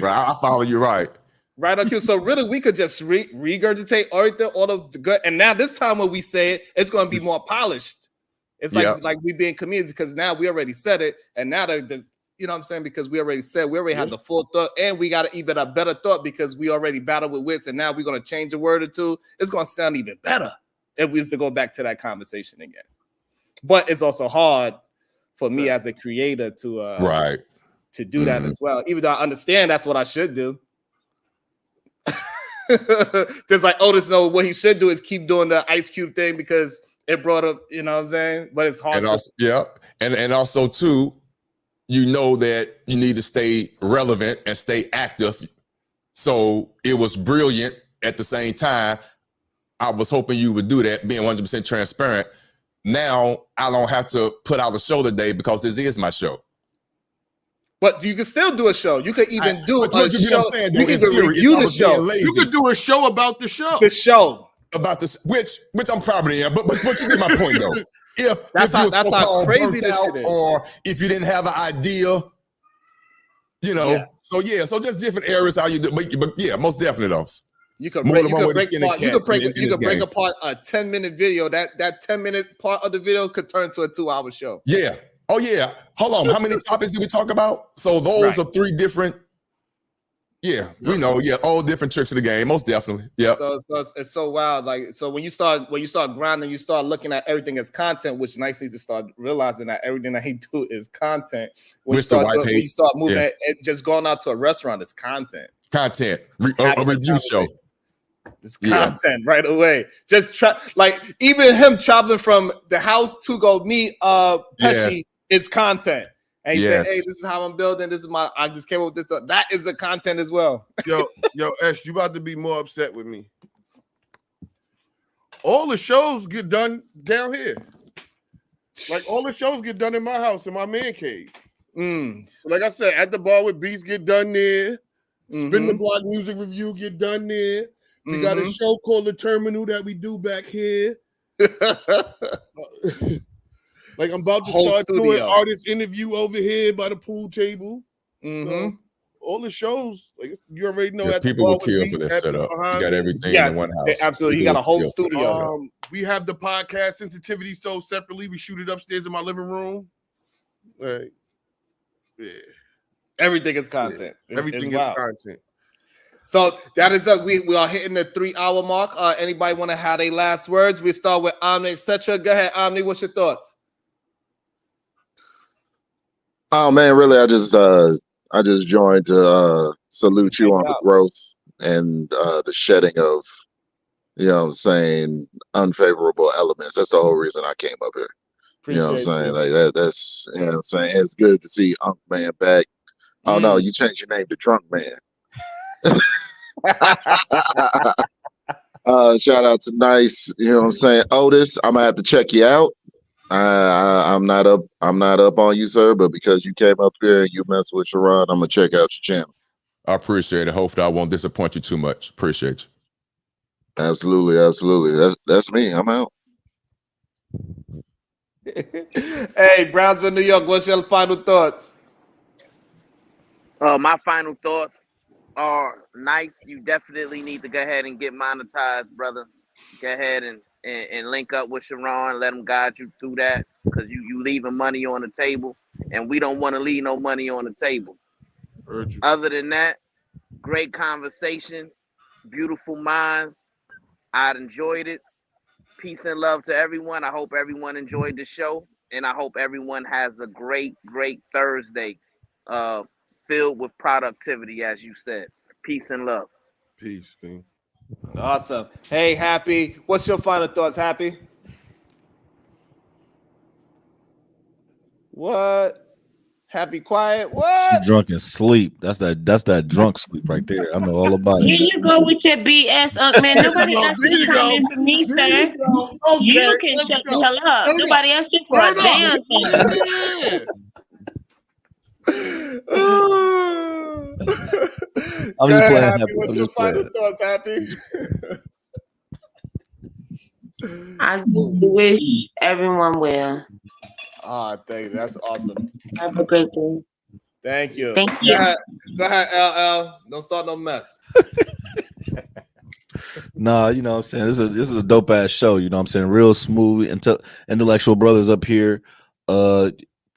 I follow you right. Right on cue. So really, we could just regurgitate everything, all of the good. And now this time when we say it, it's going to be more polished. It's like we being comedians because now we already said it, and now the you know what I'm saying, because we already had the full thought, and we got even a better thought because we already battled with wits, and now we're going to change a word or two. It's going to sound even better if we used to go back to that conversation again. But it's also hard for me as a creator to do that as well, even though I understand that's what I should do. There's like OtisWho, what he should do is keep doing the Ice Cube thing because it brought up, you know what I'm saying? But it's hard. And also too, you know that you need to stay relevant and stay active. So it was brilliant at the same time. I was hoping you would do that, being 100% transparent. Now I don't have to put out a show today because this is my show. But you can still do a show. You could even do a show. You can review the show. You could do a show about the show. The show. About this, which I'm probably in, but you get my point though. If that's how crazy this shit is, or if you didn't have an idea, you know. So just different areas how you do, but yeah, most definitely those. You could break apart a 10-minute video. That 10-minute part of the video could turn to a 2-hour show. Yeah. Oh yeah. Hold on. How many topics did we talk about? So those are 3 different. Yeah, we know. Yeah, all different tricks of the game. Most definitely. Yeah. So it's so wild. Like, so when you start grinding, you start looking at everything as content, which nice needs to start realizing that everything that he do is content. When you start moving it, just going out to a restaurant is content. Content. A review show. It's content right away. Just like even him traveling from the house to go meet Pesci is content. And he said, "Hey, this is how I'm building. This is I just came up with this stuff." That is a content as well. Yo, Ash, you about to be more upset with me. All the shows get done down here. Like all the shows get done in my house, in my man cave. Like I said, At the Bar with Beats get done there. Spin the Block music review get done there. We got a show called The Terminal that we do back here. Like I'm about to start doing artist interview over here by the pool table. So, all the shows, like you already know, that people will kill for that setup. You got everything in one house. Absolutely, you got a whole studio. We have the podcast Sensitivity Soul separately. We shoot it upstairs in my living room. Like, everything is content. Everything is content. So that is we are hitting the 3-hour mark. Anybody want to have their last words? We start with Omni, etc. Go ahead, Omni. What's your thoughts? Oh man, really, I just joined to salute you on the growth and the shedding of, you know what I'm saying, unfavorable elements. That's the whole reason I came up here. You know what I'm saying? Like that's, you know what I'm saying? It's good to see Unk Man back. Oh no, you changed your name to Drunk Man. Shout out to Nice, you know what I'm saying? Otis, I'm gonna have to check you out. I'm not up on you, sir, but because you came up here and you messed with Sharon, I'm gonna check out your channel. I appreciate it. Hopefully I won't disappoint you too much. Appreciate you. Absolutely. That's me. I'm out. Hey, Brownsville, New York, what's your final thoughts? My final thoughts are Nice. You definitely need to go ahead and get monetized, brother. Go ahead and link up with Sharon. Let him guide you through that, because you leaving money on the table, and we don't want to leave no money on the table. Other than that, great conversation, beautiful minds. I enjoyed it. Peace and love to everyone. I hope everyone enjoyed the show, and I hope everyone has a great Thursday, filled with productivity, as you said. Peace and love. Peace, King. Awesome. Hey, Happy, what's your final thoughts, Happy? What? Happy quiet? What? She drunk and sleep. That's that drunk sleep right there. I know all about it. Here you go with your BS, man. Nobody asked you to come in for me, sir. You can shut the hell up. Nobody asked you for a damn thing. I'm just playing. Happy. What's your final thoughts, Happy? I just wish everyone well. Thank you. That's awesome. Have a great day. Thank you. Thank you. Go ahead, LL. Don't start no mess. Nah, you know what I'm saying? This is a dope ass show, you know what I'm saying? Real smooth, intellectual brothers up here.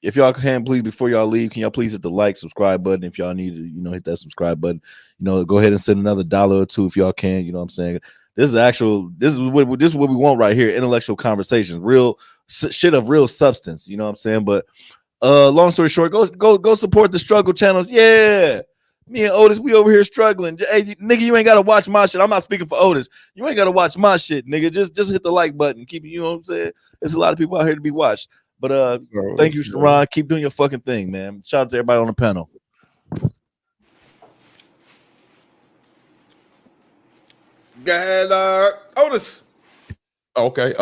If y'all can, please, before y'all leave, can y'all please hit the like, subscribe button? If y'all need to, hit that subscribe button. Go ahead and send another $1 or $2 if y'all can, you know what I'm saying? This is what we want right here. Intellectual conversations, real shit of real substance, you know what I'm saying? But long story short, go support the struggle channels. Yeah. Me and Otis, we over here struggling. Hey, nigga, you ain't gotta watch my shit. I'm not speaking for Otis. You ain't gotta watch my shit, nigga. Just hit the like button. Keep, you know what I'm saying? There's a lot of people out here to be watched. But thank you, Sharon. Keep doing your fucking thing, man. Shout out to everybody on the panel. Go ahead, Otis. Okay.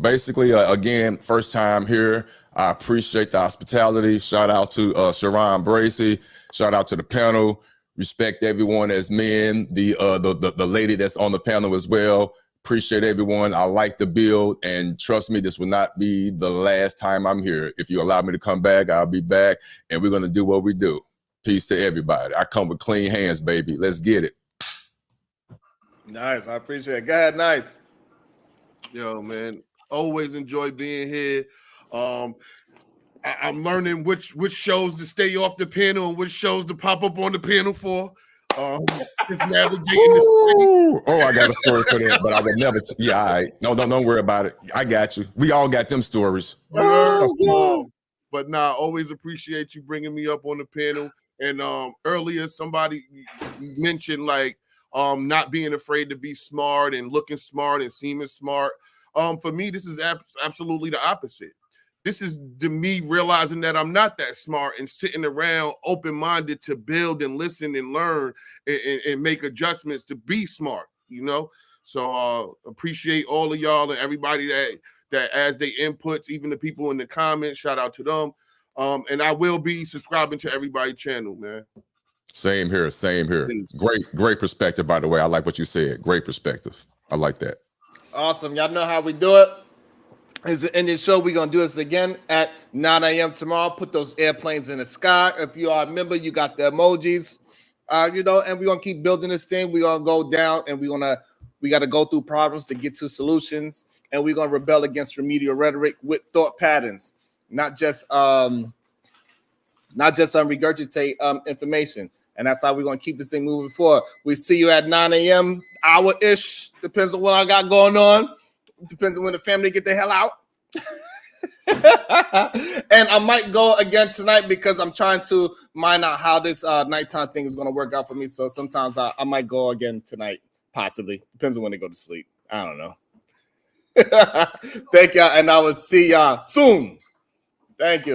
Basically, again, first time here. I appreciate the hospitality. Shout out to Sharon Bracey. Shout out to the panel. Respect everyone as men. The lady that's on the panel as well. Appreciate everyone. I like the build, and trust me, this will not be the last time I'm here. If you allow me to come back, I'll be back, and we're gonna do what we do. Peace to everybody. I come with clean hands, baby. Let's get it. Nice. I appreciate it. Go ahead, Nice. Yo, man, always enjoy being here. I'm learning which shows to stay off the panel and which shows to pop up on the panel for. Just navigating the space. Oh, I got a story for that, but I would never. Yeah, all right. No, don't worry about it. I got you. We all got them stories. But nah, always appreciate you bringing me up on the panel. And earlier, somebody mentioned like not being afraid to be smart and looking smart and seeming smart. For me, this is absolutely the opposite. This is me realizing that I'm not that smart and sitting around open-minded to build and listen and learn and make adjustments to be smart, So appreciate all of y'all and everybody that adds their inputs, even the people in the comments. Shout out to them. And I will be subscribing to everybody's channel, man. Same here. Great perspective, by the way. I like what you said. Great perspective. I like that. Awesome. Y'all know how we do it. Is the end of the show. We're gonna do this again at 9 a.m. tomorrow. Put those airplanes in the sky. If you are a member, you got the emojis. And we're gonna keep building this thing. We're gonna go down and we gotta go through problems to get to solutions. And we're gonna rebel against remedial rhetoric with thought patterns, not just regurgitate information. And that's how we're gonna keep this thing moving forward. We see you at 9 a.m. hour-ish. Depends on what I got going on. Depends on when the family get the hell out. And I might go again tonight because I'm trying to mine out how this nighttime thing is going to work out for me. So sometimes I might go again tonight, possibly. Depends on when they go to sleep. I don't know. Thank y'all, and I will see y'all soon. Thank you.